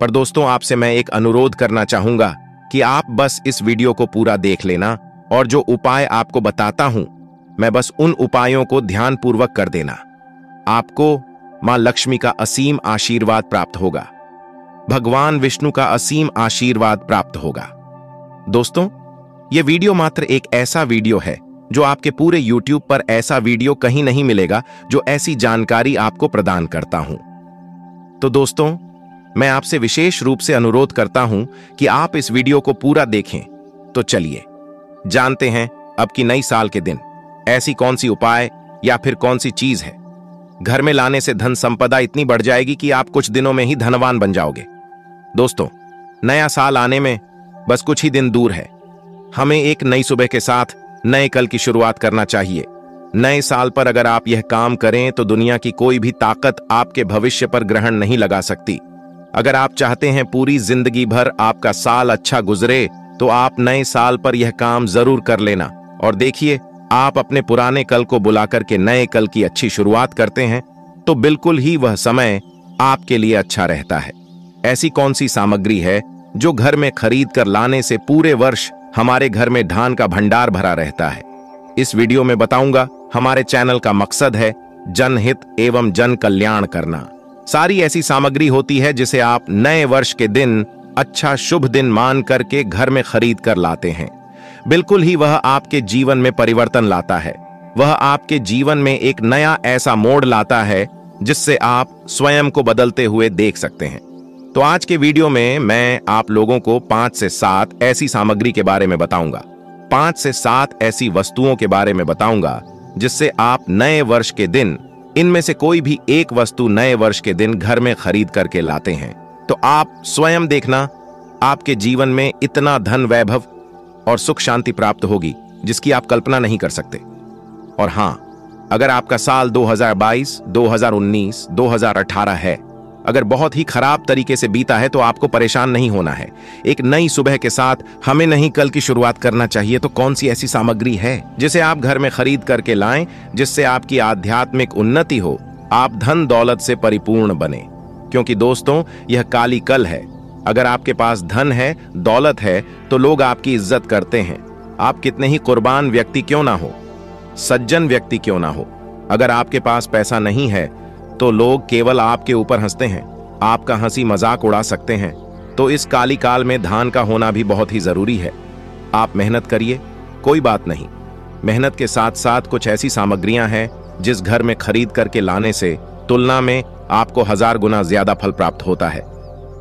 पर दोस्तों, आपसे मैं एक अनुरोध करना चाहूंगा कि आप बस इस वीडियो को पूरा देख लेना और जो उपाय आपको बताता हूं, मैं बस उन उपायों को ध्यानपूर्वक कर देना। आपको मां लक्ष्मी का असीम आशीर्वाद प्राप्त होगा, भगवान विष्णु का असीम आशीर्वाद प्राप्त होगा। दोस्तों, यह वीडियो मात्र एक ऐसा वीडियो है जो आपके पूरे YouTube पर ऐसा वीडियो कहीं नहीं मिलेगा जो ऐसी जानकारी आपको प्रदान करता हूं। तो दोस्तों, मैं आपसे विशेष रूप से अनुरोध करता हूं कि आप इस वीडियो को पूरा देखें। तो चलिए जानते हैं अब की नई साल के दिन ऐसी कौन सी उपाय या फिर कौन सी चीज है घर में लाने से धन संपदा इतनी बढ़ जाएगी कि आप कुछ दिनों में ही धनवान बन जाओगे। दोस्तों, नया साल आने में बस कुछ ही दिन दूर है। हमें एक नई सुबह के साथ नए कल की शुरुआत करना चाहिए। नए साल पर अगर आप यह काम करें तो दुनिया की कोई भी ताकत आपके भविष्य पर ग्रहण नहीं लगा सकती। अगर आप चाहते हैं पूरी जिंदगी भर आपका साल अच्छा गुजरे तो आप नए साल पर यह काम जरूर कर लेना। और देखिए, आप अपने पुराने कल को बुलाकर के नए कल की अच्छी शुरुआत करते हैं तो बिल्कुल ही वह समय आपके लिए अच्छा रहता है। ऐसी कौन सी सामग्री है जो घर में खरीद कर लाने से पूरे वर्ष हमारे घर में धान का भंडार भरा रहता है? इस वीडियो में बताऊंगा। हमारे चैनल का मकसद है जनहित एवं जन कल्याण करना। सारी ऐसी सामग्री होती है जिसे आप नए वर्ष के दिन अच्छा शुभ दिन मान करके घर में खरीद कर लाते हैं। बिल्कुल ही वह आपके जीवन में परिवर्तन लाता है। वह आपके जीवन में एक नया ऐसा मोड़ लाता है जिससे आप स्वयं को बदलते हुए देख सकते हैं। तो आज के वीडियो में मैं आप लोगों को 5 से 7 ऐसी सामग्री के बारे में बताऊंगा। 5 से 7 ऐसी वस्तुओं के बारे में बताऊंगा जिससे आप नए वर्ष के दिन इनमें से कोई भी एक वस्तु नए वर्ष के दिन घर में खरीद करके लाते हैं तो आप स्वयं देखना, आपके जीवन में इतना धन वैभव और सुख शांति प्राप्त होगी जिसकी आप कल्पना नहीं कर सकते। और हां, अगर आपका साल 2022, 2019, 2018 है, अगर बहुत ही खराब तरीके से बीता है तो आपको परेशान नहीं होना है। एक नई सुबह के साथ हमें नहीं कल की शुरुआत करना चाहिए। तो कौन सी ऐसी सामग्री है जिसे आप घर में खरीद करके लाएं जिससे आपकी आध्यात्मिक उन्नति हो, आप धन दौलत से परिपूर्ण बने? क्योंकि दोस्तों, यह काली कल है। अगर आपके पास धन है, दौलत है तो लोग आपकी इज्जत करते हैं। आप कितने ही कुर्बान व्यक्ति क्यों ना हो, सज्जन व्यक्ति क्यों ना हो, अगर आपके पास पैसा नहीं है तो लोग केवल आपके ऊपर हंसते हैं, आपका हंसी मजाक उड़ा सकते हैं। तो इस काली काल में धान का होना भी बहुत ही जरूरी है। आप मेहनत करिए, कोई बात नहीं। मेहनत के साथ साथ कुछ ऐसी सामग्रियां हैं जिस घर में खरीद करके लाने से तुलना में आपको 1000 गुना ज्यादा फल प्राप्त होता है।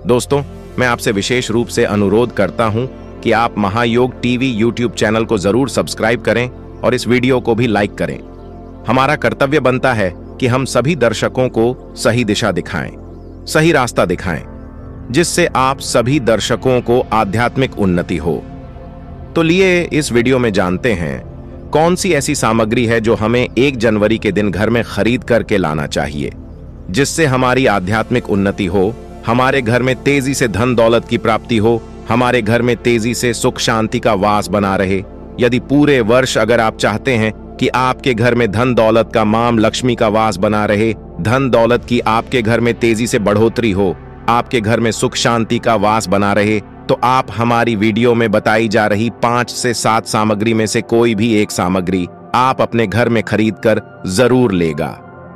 दोस्तों, मैं आपसे विशेष रूप से अनुरोध करता हूं कि आप महायोग टीवी YouTube चैनल को जरूर सब्सक्राइब करें और इस वीडियो को भी लाइक करें। हमारा कर्तव्य बनता है कि हम सभी दर्शकों को सही दिशा दिखाएं, सही रास्ता दिखाएं, जिससे आप सभी दर्शकों को आध्यात्मिक उन्नति हो। तो लिए इस वीडियो में जानते हैं कौन सी ऐसी सामग्री है जो हमें 1 जनवरी के दिन घर में खरीद करके लाना चाहिए जिससे हमारी आध्यात्मिक उन्नति हो, हमारे घर में तेजी से धन दौलत की प्राप्ति हो, हमारे घर में तेजी से सुख शांति का वास बना रहे। यदि पूरे वर्ष अगर आप चाहते हैं कि आपके घर में धन दौलत का मां लक्ष्मी का वास बना रहे, धन दौलत की आपके घर में तेजी से बढ़ोतरी हो, आपके घर में सुख शांति का वास बना रहे, तो आप हमारी वीडियो में बताई जा रही 5 से 7 सामग्री में से कोई भी एक सामग्री आप अपने घर में खरीद कर जरूर लेगा।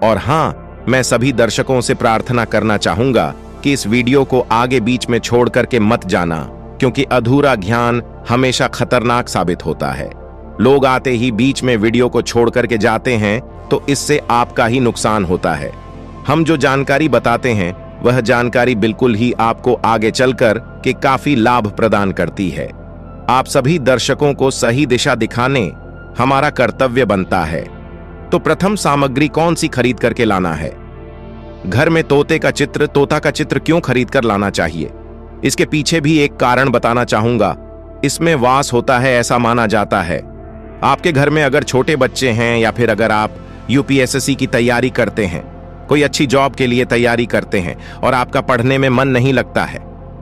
और हां, मैं सभी दर्शकों से प्रार्थना करना चाहूंगा कि इस वीडियो को आगे बीच में छोड़ करके मत जाना, क्योंकि अधूरा ज्ञान हमेशा खतरनाक साबित होता है। लोग आते ही बीच में वीडियो को छोड़ करके जाते हैं तो इससे आपका ही नुकसान होता है। हम जो जानकारी बताते हैं वह जानकारी बिल्कुल ही आपको आगे चलकर के काफी लाभ प्रदान करती है। आप सभी दर्शकों को सही दिशा दिखाने हमारा कर्तव्य बनता है। तो प्रथम सामग्री कौन सी खरीद करके लाना है? घर में तोता का चित्र क्यों खरीद कर लाना चाहिए? इसके पीछे भी एक कारण बताना चाहूंगा। इसमें वास होता है ऐसा माना जाता है। आपके घर में अगर छोटे बच्चे हैं या फिर अगर आप यूपीएससी की तैयारी करते हैं, कोई अच्छी जॉब के लिए तैयारी करते हैं और आपका पढ़ने में मन नहीं लगता है,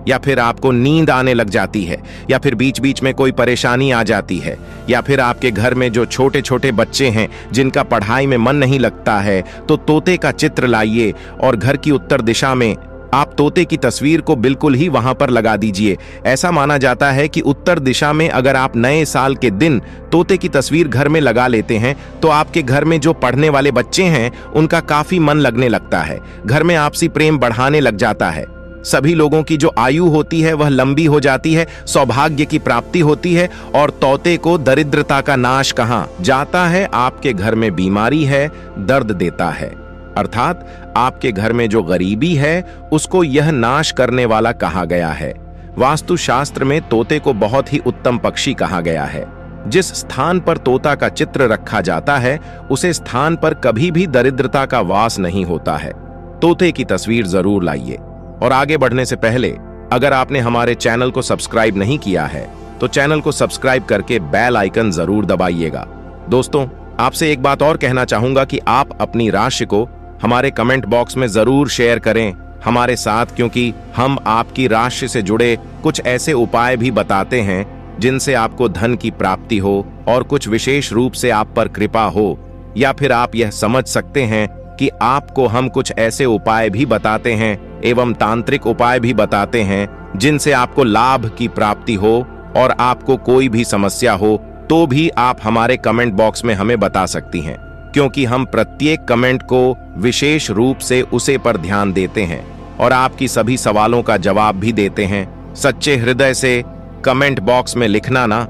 या फिर आपको नींद आने लग जाती है, या फिर बीच बीच में कोई परेशानी आ जाती है, या फिर आपके घर में जो छोटे छोटे बच्चे हैं जिनका पढ़ाई में मन नहीं लगता है, तो तोते का चित्र लाइए और घर की उत्तर दिशा में आप तोते की तस्वीर को बिल्कुल ही वहां पर लगा दीजिए। ऐसा माना जाता है कि उत्तर दिशा में अगर आप नए साल के दिन तोते की तस्वीर घर में लगा लेते हैं तो आपके घर में जो पढ़ने वाले बच्चे हैं उनका काफी मन लगने लगता है, घर में आपसी प्रेम बढ़ाने लग जाता है, सभी लोगों की जो आयु होती है वह लंबी हो जाती है, सौभाग्य की प्राप्ति होती है और तोते को दरिद्रता का नाश कहाँ जाता है, आपके घर में बीमारी है, दर्द देता है, अर्थात आपके घर में जो गरीबी है उसको यह नाश करने वाला कहा गया है। वास्तुशास्त्र में तोते को बहुत ही उत्तम पक्षी कहा गया है। जिस स्थान पर तोता का चित्र रखा जाता है उसे स्थान पर कभी भी दरिद्रता का वास नहीं होता है। तोते की तस्वीर जरूर लाइए। और आगे बढ़ने से पहले अगर आपने हमारे चैनल को सब्सक्राइब नहीं किया है तो चैनल को सब्सक्राइब करके बेल आइकन जरूर दबाइएगा। दोस्तों, आपसे एक बात और कहना चाहूंगा कि आप अपनी राशि को हमारे कमेंट बॉक्स में जरूर शेयर करें हमारे साथ, क्योंकि हम आपकी राशि से जुड़े कुछ ऐसे उपाय भी बताते हैं जिनसे आपको धन की प्राप्ति हो और कुछ विशेष रूप से आप पर कृपा हो, या फिर आप यह समझ सकते हैं कि आपको हम कुछ ऐसे उपाय भी बताते हैं एवं तांत्रिक उपाय भी बताते हैं जिनसे आपको लाभ की प्राप्ति हो और आपको कोई भी समस्या हो तो भी आप हमारे कमेंट बॉक्स में हमें बता सकती हैं, क्योंकि हम प्रत्येक कमेंट को विशेष रूप से उसे पर ध्यान देते हैं और आपकी सभी सवालों का जवाब भी देते हैं। सच्चे हृदय से कमेंट बॉक्स में लिखना ना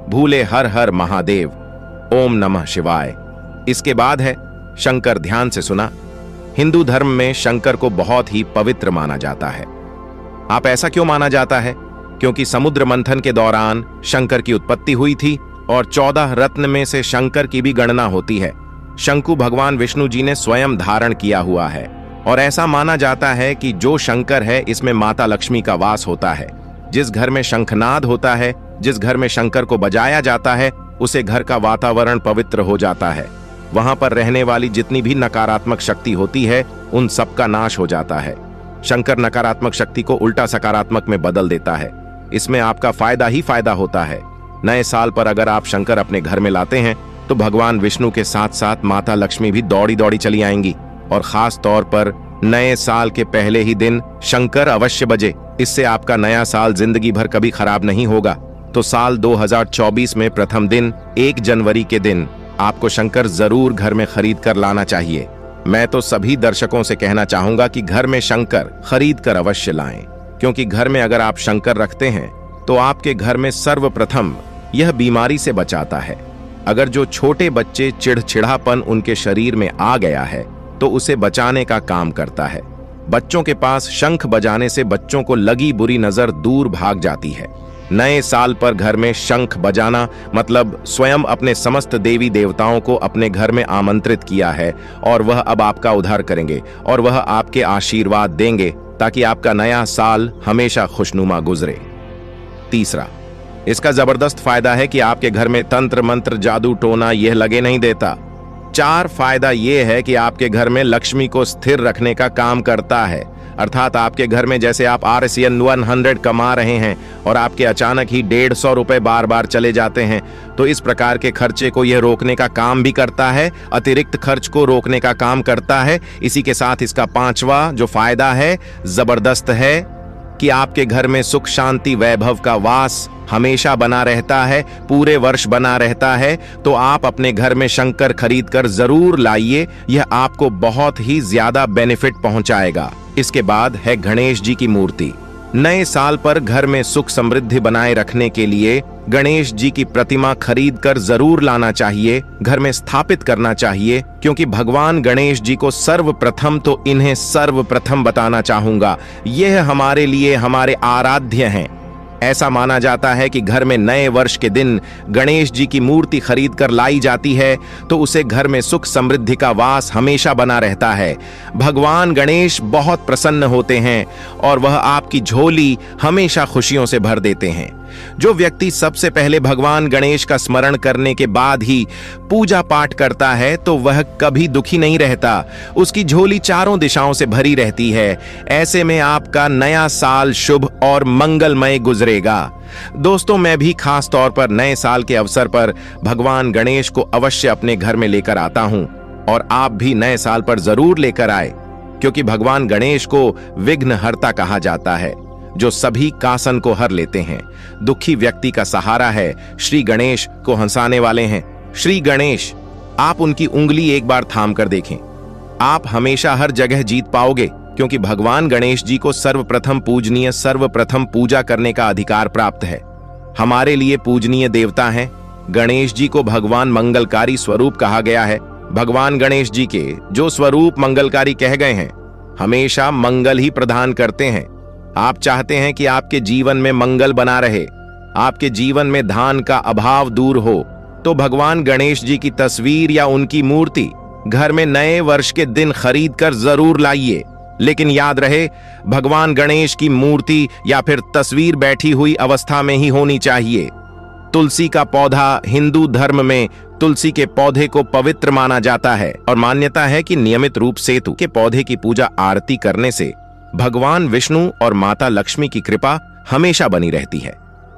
भूले। हर हर महादेव, ओम नमः शिवाय। इसके बाद है शंकर। ध्यान से सुना। हिंदू धर्म में शंकर को बहुत ही पवित्र माना जाता है। आप ऐसा क्यों माना जाता है? क्योंकि समुद्र मंथन के दौरान शंकर की उत्पत्ति हुई थी और 14 रत्न में से शंकर की भी गणना होती है। शंकु भगवान विष्णु जी ने स्वयं धारण किया हुआ है और ऐसा माना जाता है कि जो शंकर है इसमें माता लक्ष्मी का वास होता है। जिस घर में शंखनाद होता है, जिस घर में शंकर को बजाया जाता है, उसे घर का वातावरण पवित्र हो जाता है। वहां पर रहने वाली जितनी भी नकारात्मक शक्ति होती है उन सब का नाश हो जाता है। शंकर नकारात्मक शक्ति को उल्टा सकारात्मक में बदल देता है। इसमें आपका फायदा ही फायदा होता है। नए साल पर अगर आप शंकर अपने घर में लाते हैं तो भगवान विष्णु के साथ साथ माता लक्ष्मी भी दौड़ी दौड़ी चली आएंगी। और खास तौर पर नए साल के पहले ही दिन शंकर अवश्य बजे। इससे आपका नया साल जिंदगी भर कभी खराब नहीं होगा। तो साल 2024 में प्रथम दिन 1 जनवरी के दिन आपको शंकर जरूर घर में खरीद कर लाना चाहिए। मैं तो सभी दर्शकों से कहना चाहूंगा कि घर में शंकर खरीद कर अवश्य लाएं, क्योंकि घर में अगर आप शंकर रखते हैं तो आपके घर में सर्वप्रथम यह बीमारी से बचाता है। अगर जो छोटे बच्चे चिड़चिड़ापन उनके शरीर में आ गया है तो उसे बचाने का काम करता है। बच्चों के पास शंख बजाने से बच्चों को लगी बुरी नजर दूर भाग जाती है। नए साल पर घर में शंख बजाना मतलब स्वयं अपने समस्त देवी देवताओं को अपने घर में आमंत्रित किया है और वह अब आपका उद्धार करेंगे और वह आपके आशीर्वाद देंगे ताकि आपका नया साल हमेशा खुशनुमा गुजरे। तीसरा, इसका जबरदस्त फायदा है कि आपके घर में तंत्र मंत्र जादू टोना यह लगे नहीं देता। 4 फायदा यह है कि आपके घर में लक्ष्मी को स्थिर रखने का काम करता है। अर्थात आपके घर में जैसे आप RCN 100 कमा रहे हैं और आपके अचानक ही 150 रुपए बार बार चले जाते हैं, तो इस प्रकार के खर्चे को यह रोकने का काम भी करता है, अतिरिक्त खर्च को रोकने का काम करता है। इसी के साथ इसका 5वां जो फायदा है जबरदस्त है कि आपके घर में सुख शांति वैभव का वास हमेशा बना रहता है, पूरे वर्ष बना रहता है। तो आप अपने घर में शंकर खरीद कर जरूर लाइए, यह आपको बहुत ही ज्यादा बेनिफिट पहुंचाएगा। इसके बाद है गणेश जी की मूर्ति। नए साल पर घर में सुख समृद्धि बनाए रखने के लिए गणेश जी की प्रतिमा खरीद कर जरूर लाना चाहिए, घर में स्थापित करना चाहिए, क्योंकि भगवान गणेश जी को सर्वप्रथम तो इन्हें सर्वप्रथम बताना चाहूंगा, यह हमारे लिए हमारे आराध्य हैं। ऐसा माना जाता है कि घर में नए वर्ष के दिन गणेश जी की मूर्ति खरीद कर लाई जाती है तो उसे घर में सुख समृद्धि का वास हमेशा बना रहता है। भगवान गणेश बहुत प्रसन्न होते हैं और वह आपकी झोली हमेशा खुशियों से भर देते हैं। जो व्यक्ति सबसे पहले भगवान गणेश का स्मरण करने के बाद ही पूजा पाठ करता है तो वह कभी दुखी नहीं रहता, उसकी झोली चारों दिशाओं से भरी रहती है। ऐसे में आपका नया साल शुभ और मंगलमय गुजरेगा। दोस्तों, मैं भी खास तौर पर नए साल के अवसर पर भगवान गणेश को अवश्य अपने घर में लेकर आता हूं और आप भी नए साल पर जरूर लेकर आए। क्योंकि भगवान गणेश को विघ्नहर्ता कहा जाता है, जो सभी कासन को हर लेते हैं, दुखी व्यक्ति का सहारा है, श्री गणेश को हंसाने वाले हैं। श्री गणेश, आप उनकी उंगली एक बार थाम कर देखें, आप हमेशा हर जगह जीत पाओगे, क्योंकि भगवान गणेश जी को सर्वप्रथम पूजनीय, सर्वप्रथम पूजा करने का अधिकार प्राप्त है। हमारे लिए पूजनीय देवता हैं। गणेश जी को भगवान मंगलकारी स्वरूप कहा गया है। भगवान गणेश जी के जो स्वरूप मंगलकारी कह गए हैं, हमेशा मंगल ही प्रदान करते हैं। आप चाहते हैं कि आपके जीवन में मंगल बना रहे, आपके जीवन में धान का अभाव दूर हो, तो भगवान गणेश जी की तस्वीर या उनकी मूर्ति घर में नए वर्ष के दिन खरीद कर जरूर लाइए। लेकिन याद रहे, भगवान गणेश की मूर्ति या फिर तस्वीर बैठी हुई अवस्था में ही होनी चाहिए। तुलसी का पौधा, हिंदू धर्म में तुलसी के पौधे को पवित्र माना जाता है और मान्यता है कि नियमित रूप से के पौधे की पूजा आरती करने से भगवान विष्णु और माता लक्ष्मी की कृपा हमेशा बनी रहती है।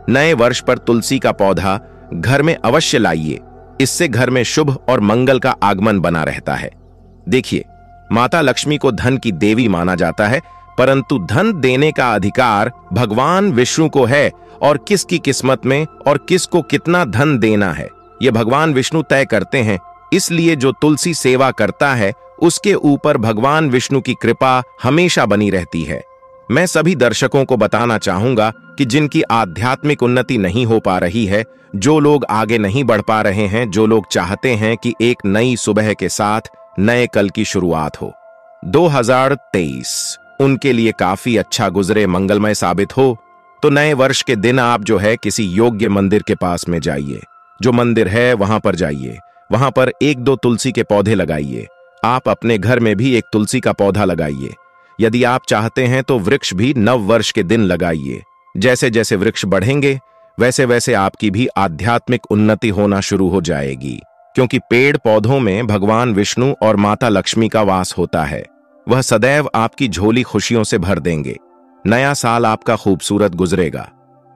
नए वर्ष पर तुलसी का पौधा घर में अवश्य लाइए, इससे घर में शुभ और मंगल का आगमन बना रहता है। देखिए, माता लक्ष्मी को धन की देवी माना जाता है, परंतु धन देने का अधिकार भगवान विष्णु को है और किसकी किस्मत में और किसको कितना धन देना है, यह भगवान विष्णु तय करते हैं। इसलिए जो तुलसी सेवा करता है, उसके ऊपर भगवान विष्णु की कृपा हमेशा बनी रहती है। मैं सभी दर्शकों को बताना चाहूंगा कि जिनकी आध्यात्मिक उन्नति नहीं हो पा रही है, जो लोग आगे नहीं बढ़ पा रहे हैं, जो लोग चाहते हैं कि एक नई सुबह के साथ नए कल की शुरुआत हो, 2023 उनके लिए काफी अच्छा गुजरे, मंगलमय साबित हो, तो नए वर्ष के दिन आप जो है किसी योग्य मंदिर के पास में जाइए। जो मंदिर है वहां पर जाइए, वहां पर 1-2 तुलसी के पौधे लगाइए। आप अपने घर में भी एक तुलसी का पौधा लगाइए। यदि आप चाहते हैं तो वृक्ष भी नव वर्ष के दिन लगाइए। जैसे जैसे वृक्ष बढ़ेंगे, वैसे वैसे आपकी भी आध्यात्मिक उन्नति होना शुरू हो जाएगी, क्योंकि पेड़ पौधों में भगवान विष्णु और माता लक्ष्मी का वास होता है। वह सदैव आपकी झोली खुशियों से भर देंगे। नया साल आपका खूबसूरत गुजरेगा।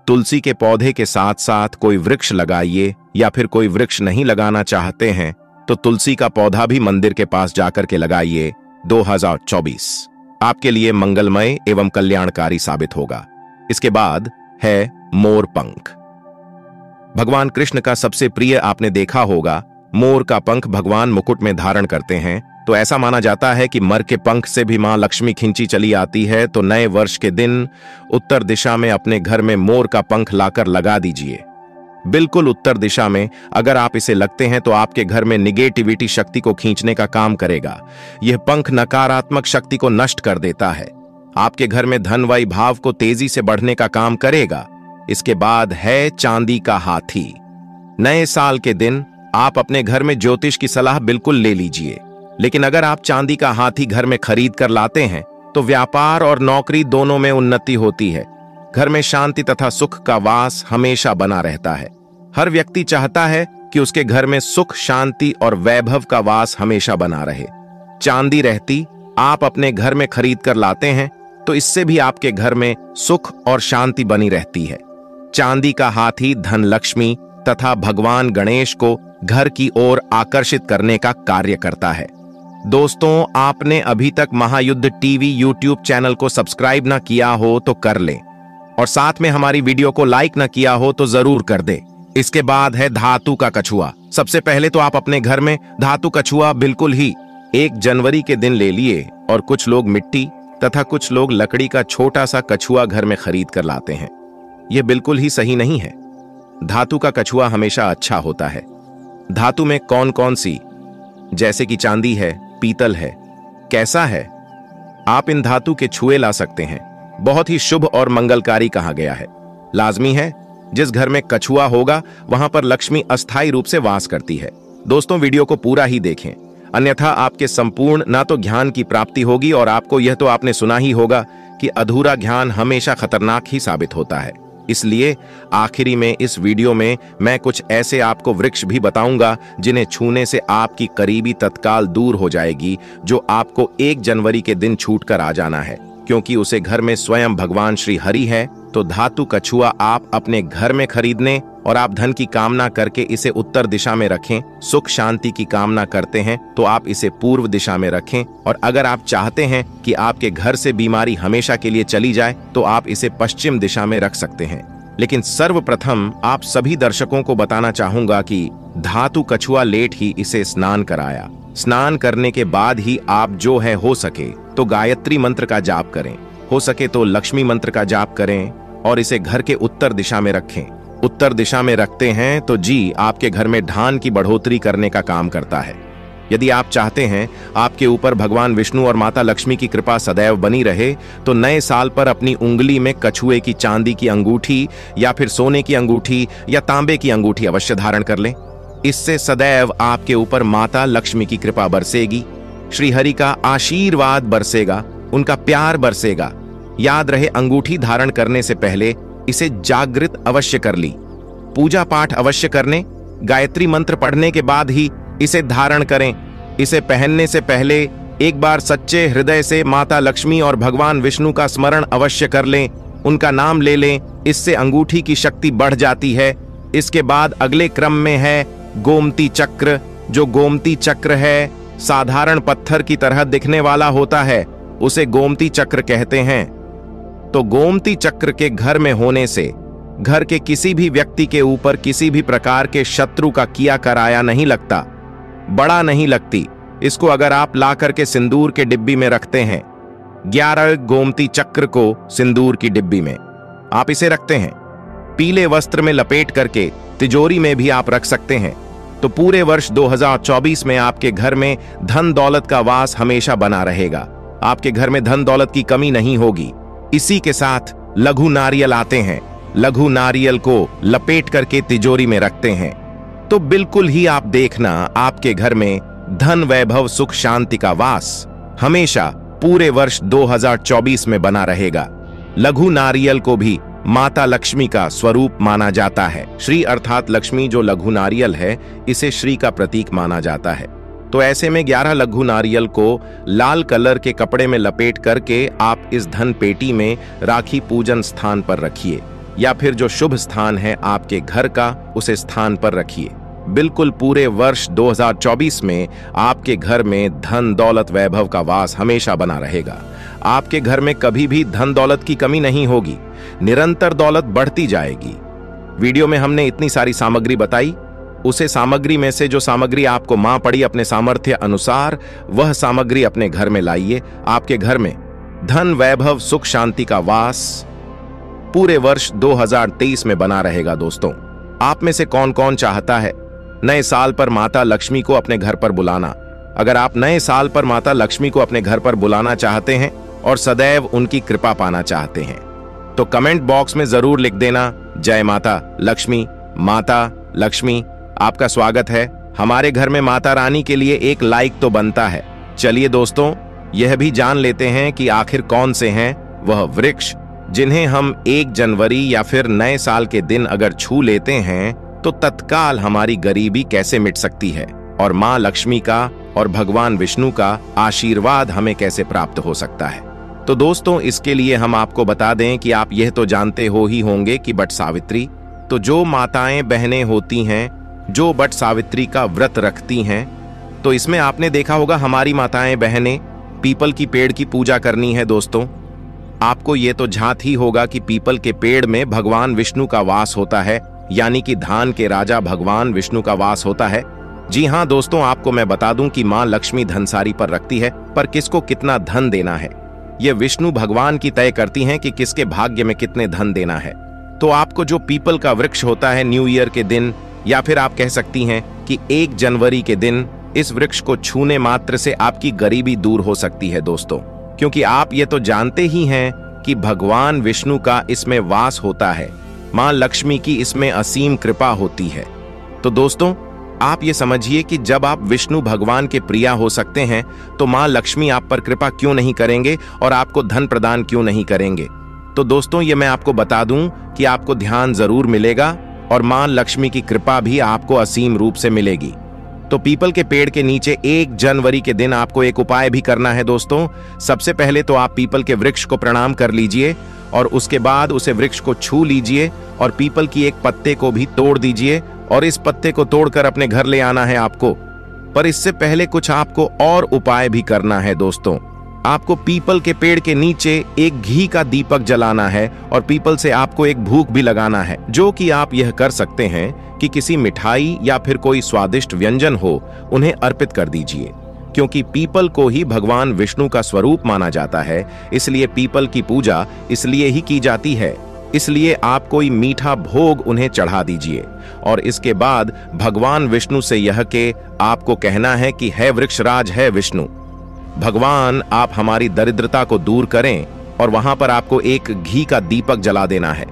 तुलसी के पौधे के साथ साथ कोई वृक्ष लगाइए, या फिर कोई वृक्ष नहीं लगाना चाहते हैं तो तुलसी का पौधा भी मंदिर के पास जाकर के लगाइए। 2024 आपके लिए मंगलमय एवं कल्याणकारी साबित होगा। इसके बाद है मोर पंख। भगवान कृष्ण का सबसे प्रिय आपने देखा होगा, मोर का पंख भगवान मुकुट में धारण करते हैं। तो ऐसा माना जाता है कि मर के पंख से भी मां लक्ष्मी खींची चली आती है। तो नए वर्ष के दिन उत्तर दिशा में अपने घर में मोर का पंख लाकर लगा दीजिए, बिल्कुल उत्तर दिशा में। अगर आप इसे लगते हैं तो आपके घर में निगेटिविटी शक्ति को खींचने का काम करेगा। यह पंख नकारात्मक शक्ति को नष्ट कर देता है। आपके घर में धन वैभव भाव को तेजी से बढ़ने का काम करेगा। इसके बाद है चांदी का हाथी। नए साल के दिन आप अपने घर में ज्योतिष की सलाह बिल्कुल ले लीजिए, लेकिन अगर आप चांदी का हाथी घर में खरीद कर लाते हैं तो व्यापार और नौकरी दोनों में उन्नति होती है। घर में शांति तथा सुख का वास हमेशा बना रहता है। हर व्यक्ति चाहता है कि उसके घर में सुख, शांति और वैभव का वास हमेशा बना रहे। चांदी रहती आप अपने घर में खरीद कर लाते हैं तो इससे भी आपके घर में सुख और शांति बनी रहती है। चांदी का हाथी धन लक्ष्मी तथा भगवान गणेश को घर की ओर आकर्षित करने का कार्य करता है। दोस्तों, आपने अभी तक महायुद्ध टीवी यूट्यूब चैनल को सब्सक्राइब ना किया हो तो कर लें, और साथ में हमारी वीडियो को लाइक ना किया हो तो जरूर कर दे। इसके बाद है धातु का कछुआ। सबसे पहले तो आप अपने घर में धातु कछुआ बिल्कुल ही 1 जनवरी के दिन ले लिए, और कुछ लोग मिट्टी तथा कुछ लोग लकड़ी का छोटा सा कछुआ घर में खरीद कर लाते हैं। यह बिल्कुल ही सही नहीं है। धातु का कछुआ हमेशा अच्छा होता है। धातु में कौन कौन सी, जैसे कि चांदी है, पीतल है, कैसा है, आप इन धातु के छुए ला सकते हैं। बहुत ही शुभ और मंगलकारी कहा गया है। लाजमी है, जिस घर में कछुआ होगा वहां पर लक्ष्मी अस्थायी रूप से वास करती है। दोस्तों, वीडियो को पूरा ही देखें, अन्यथा आपके संपूर्ण ना तो ज्ञान की प्राप्ति होगी, और आपको यह तो आपने सुना ही होगा कि अधूरा ज्ञान हमेशा खतरनाक ही साबित होता है। इसलिए आखिरी में इस वीडियो में मैं कुछ ऐसे आपको वृक्ष भी बताऊंगा जिन्हें छूने से आपकी करीबी तत्काल दूर हो जाएगी, जो आपको 1 जनवरी के दिन छूट कर आ जाना है, क्योंकि उसे घर में स्वयं भगवान श्री हरि है। तो धातु कछुआ आप अपने घर में खरीदने और आप धन की कामना करके इसे उत्तर दिशा में रखें, सुख शांति की कामना करते हैं तो आप इसे पूर्व दिशा में रखें, और अगर आप चाहते हैं कि आपके घर से बीमारी हमेशा के लिए चली जाए तो आप इसे पश्चिम दिशा में रख सकते हैं। लेकिन सर्वप्रथम आप सभी दर्शकों को बताना चाहूंगा कि धातु कछुआ लेट ही इसे स्नान कराया। स्नान करने के बाद ही आप जो है हो सके तो गायत्री मंत्र का जाप करें, हो सके तो लक्ष्मी मंत्र का जाप करें और इसे घर के उत्तर दिशा में रखें। उत्तर दिशा में रखते हैं तो जी आपके घर में धन की बढ़ोतरी करने का काम करता है। यदि आप चाहते हैं आपके ऊपर भगवान विष्णु और माता लक्ष्मी की कृपा सदैव बनी रहे तो नए साल पर अपनी उंगली में कछुए की चांदी की अंगूठी या फिर सोने की अंगूठी या तांबे की अंगूठी अवश्य धारण कर लें। इससे सदैव आपके ऊपर माता लक्ष्मी की कृपा बरसेगी, श्रीहरि का आशीर्वाद बरसेगा, उनका प्यार बरसेगा। याद रहे, अंगूठी धारण करने से पहले इसे जागृत अवश्य कर ली, पूजा पाठ अवश्य करने, गायत्री मंत्र पढ़ने के बाद ही इसे धारण करें। इसे पहनने से पहले एक बार सच्चे हृदय से माता लक्ष्मी और भगवान विष्णु का स्मरण अवश्य कर लें, उनका नाम ले लें, इससे अंगूठी की शक्ति बढ़ जाती है। इसके बाद अगले क्रम में है गोमती चक्र। जो गोमती चक्र है साधारण पत्थर की तरह दिखने वाला होता है, उसे गोमती चक्र कहते हैं। तो गोमती चक्र के घर में होने से घर के किसी भी व्यक्ति के ऊपर किसी भी प्रकार के शत्रु का किया कराया नहीं लगता, बड़ा नहीं लगती। इसको अगर आप ला करके सिंदूर के डिब्बी में रखते हैं, 11 गोमती चक्र को सिंदूर की डिब्बी में आप इसे रखते हैं, पीले वस्त्र में लपेट करके तिजोरी में भी आप रख सकते हैं, तो पूरे वर्ष 2024 में आपके घर में धन दौलत का वास हमेशा बना रहेगा। आपके घर में धन दौलत की कमी नहीं होगी। इसी के साथ लघु नारियल आते हैं, लघु नारियल को लपेट करके तिजोरी में रखते हैं, तो बिल्कुल ही आप देखना आपके घर में धन वैभव सुख शांति का वास हमेशा पूरे वर्ष 2024 में बना रहेगा। लघु नारियल को भी माता लक्ष्मी का स्वरूप माना जाता है। श्री अर्थात लक्ष्मी, जो लघु नारियल है इसे श्री का प्रतीक माना जाता है। तो ऐसे में 11 लघु नारियल को लाल कलर के कपड़े में लपेट करके आप इस धन पेटी में राखी पूजन स्थान पर रखिए, या फिर जो शुभ स्थान है आपके घर का उसे स्थान पर रखिए। बिल्कुल पूरे वर्ष 2024 में आपके घर में धन दौलत वैभव का वास हमेशा बना रहेगा। आपके घर में कभी भी धन दौलत की कमी नहीं होगी, निरंतर दौलत बढ़ती जाएगी। वीडियो में हमने इतनी सारी सामग्री बताई, उसे सामग्री में से जो सामग्री आपको मां पड़ी अपने सामर्थ्य अनुसार वह सामग्री अपने घर में लाइए। आपके घर में धन वैभव सुख शांति का वास पूरे वर्ष 2023 में बना रहेगा। दोस्तों, आप में से कौन कौन चाहता है नए साल पर माता लक्ष्मी को अपने घर पर बुलाना? अगर आप नए साल पर माता लक्ष्मी को अपने घर पर बुलाना चाहते हैं और सदैव उनकी कृपा पाना चाहते हैं तो कमेंट बॉक्स में जरूर लिख देना, जय माता लक्ष्मी। माता लक्ष्मी, आपका स्वागत है। हमारे घर में माता रानी के लिए एक लाइक तो बनता है। चलिए दोस्तों, यह भी जान लेते हैं कि आखिर कौन से हैं वह वृक्ष जिन्हें हम 1 जनवरी या फिर नए साल के दिन अगर छू लेते हैं तो तत्काल हमारी गरीबी कैसे मिट सकती है और मां लक्ष्मी का और भगवान विष्णु का आशीर्वाद हमें कैसे प्राप्त हो सकता है। तो दोस्तों, इसके लिए हम आपको बता दें कि आप यह तो जानते हो ही होंगे कि बट सावित्री, तो जो माताएं बहनें होती हैं जो बट सावित्री का व्रत रखती हैं, तो इसमें आपने देखा होगा हमारी माताएं बहनें पीपल की पेड़ की पूजा करनी है। दोस्तों, आपको ये तो झात ही होगा कि पीपल के पेड़ में भगवान विष्णु का वास होता है, यानी कि धान के राजा भगवान विष्णु का वास होता है। जी हाँ दोस्तों, आपको मैं बता दूं कि मां लक्ष्मी धनसारी पर रखती है, पर किसको कितना धन देना है ये विष्णु भगवान की तय करती हैं कि किसके भाग्य में कितने धन देना है। तो आपको जो पीपल का वृक्ष होता है न्यू ईयर के दिन, या फिर आप कह सकती हैं कि 1 जनवरी के दिन इस वृक्ष को छूने मात्र से आपकी गरीबी दूर हो सकती है। दोस्तों, क्योंकि आप ये तो जानते ही हैं कि भगवान विष्णु का इसमें वास होता है, मां लक्ष्मी की इसमें असीम कृपा होती है। तो दोस्तों, आप ये समझिए कि जब आप विष्णु भगवान के प्रिया हो सकते हैं तो मां लक्ष्मी आप पर कृपा क्यों नहीं करेंगे और आपको धन प्रदान क्यों नहीं करेंगे। तो दोस्तों, ये मैं आपको बता दूं कि आपको ध्यान जरूर मिलेगा और मां लक्ष्मी की कृपा भी आपको असीम रूप से मिलेगी। तो पीपल के पेड़ के नीचे 1 जनवरी के दिन आपको एक उपाय भी करना है। दोस्तों, सबसे पहले तो आप पीपल के वृक्ष को प्रणाम कर लीजिए और उसके बाद उसे वृक्ष को छू लीजिए और पीपल की एक पत्ते को भी तोड़ दीजिए और इस पत्ते को तोड़कर अपने घर ले आना है आपको। पर इससे पहले कुछ आपको और उपाय भी करना है दोस्तों। आपको पीपल के पेड़ के नीचे एक घी का दीपक जलाना है और पीपल से आपको एक भूख भी लगाना है, जो कि आप यह कर सकते हैं कि किसी मिठाई या फिर कोई स्वादिष्ट व्यंजन हो उन्हें अर्पित कर दीजिए, क्योंकि पीपल को ही भगवान विष्णु का स्वरूप माना जाता है। इसलिए पीपल की पूजा इसलिए ही की जाती है। इसलिए आप कोई मीठा भोग उन्हें चढ़ा दीजिए और इसके बाद भगवान विष्णु से यह के आपको कहना है कि है वृक्षराज, है विष्णु भगवान, आप हमारी दरिद्रता को दूर करें। और वहां पर आपको एक घी का दीपक जला देना है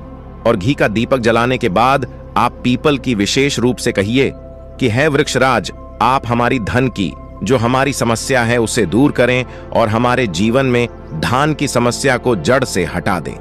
और घी का दीपक जलाने के बाद आप पीपल की विशेष रूप से कहिए कि है वृक्षराज, आप हमारी धन की जो हमारी समस्या है उसे दूर करें और हमारे जीवन में धान की समस्या को जड़ से हटा दें।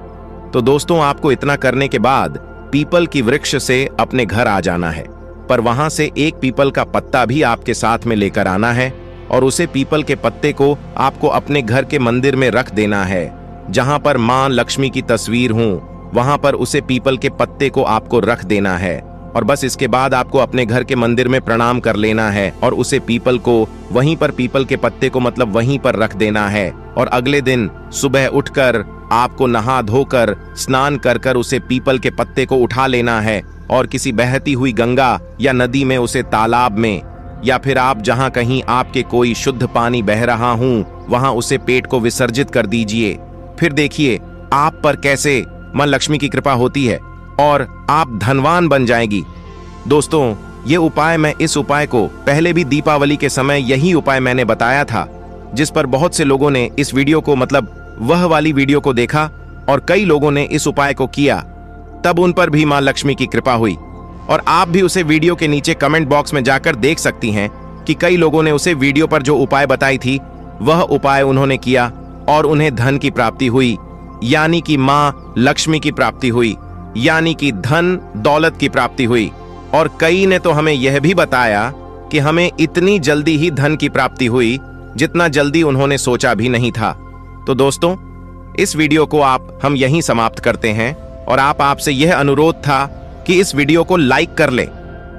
तो दोस्तों, आपको इतना करने के बाद पीपल की वृक्ष से अपने घर आ जाना है, पर वहां से एक पीपल का पत्ता भी आपके साथ में लेकर आना है और उसे पीपल के पत्ते को आपको अपने घर के मंदिर में रख देना है। जहां पर मां लक्ष्मी की तस्वीर हो वहां पर उसे पीपल के पत्ते को आपको रख देना है और बस इसके बाद आपको अपने घर के मंदिर में प्रणाम कर लेना है और उसे पीपल को वहीं पर पीपल के पत्ते को मतलब वहीं पर रख देना है। और अगले दिन सुबह उठकर आपको नहा धोकर स्नान कर कर उसे पीपल के पत्ते को उठा लेना है और किसी बहती हुई गंगा या नदी में, उसे तालाब में, या फिर आप जहां कहीं आपके कोई शुद्ध पानी बह रहा हूं वहां उसे पेट को विसर्जित कर दीजिए। फिर देखिए आप पर कैसे मां लक्ष्मी की कृपा होती है और आप धनवान बन जाएगी। दोस्तों, ये उपाय, मैं इस उपाय को पहले भी दीपावली के समय यही उपाय मैंने बताया था, जिस पर बहुत से लोगों ने इस वीडियो को मतलब वह वाली वीडियो को देखा और कई लोगों ने इस उपाय को किया। तब उन पर भी मां लक्ष्मी की कृपा हुई और आप भी उसे वीडियो के नीचे कमेंट बॉक्स में जाकर देख सकती हैं कि कई लोगों ने उसे वीडियो पर जो उपाय बताई थी वह उपाय उन्होंने किया और उन्हें धन की प्राप्ति हुई, यानी कि मां लक्ष्मी की प्राप्ति हुई, यानी कि धन दौलत की प्राप्ति हुई। और कई ने तो हमें यह भी बताया कि हमें इतनी जल्दी ही धन की प्राप्ति हुई जितना जल्दी उन्होंने सोचा भी नहीं था। तो दोस्तों, इस वीडियो को हम यहीं समाप्त करते हैं और आपसे यह अनुरोध था कि इस वीडियो को लाइक कर लें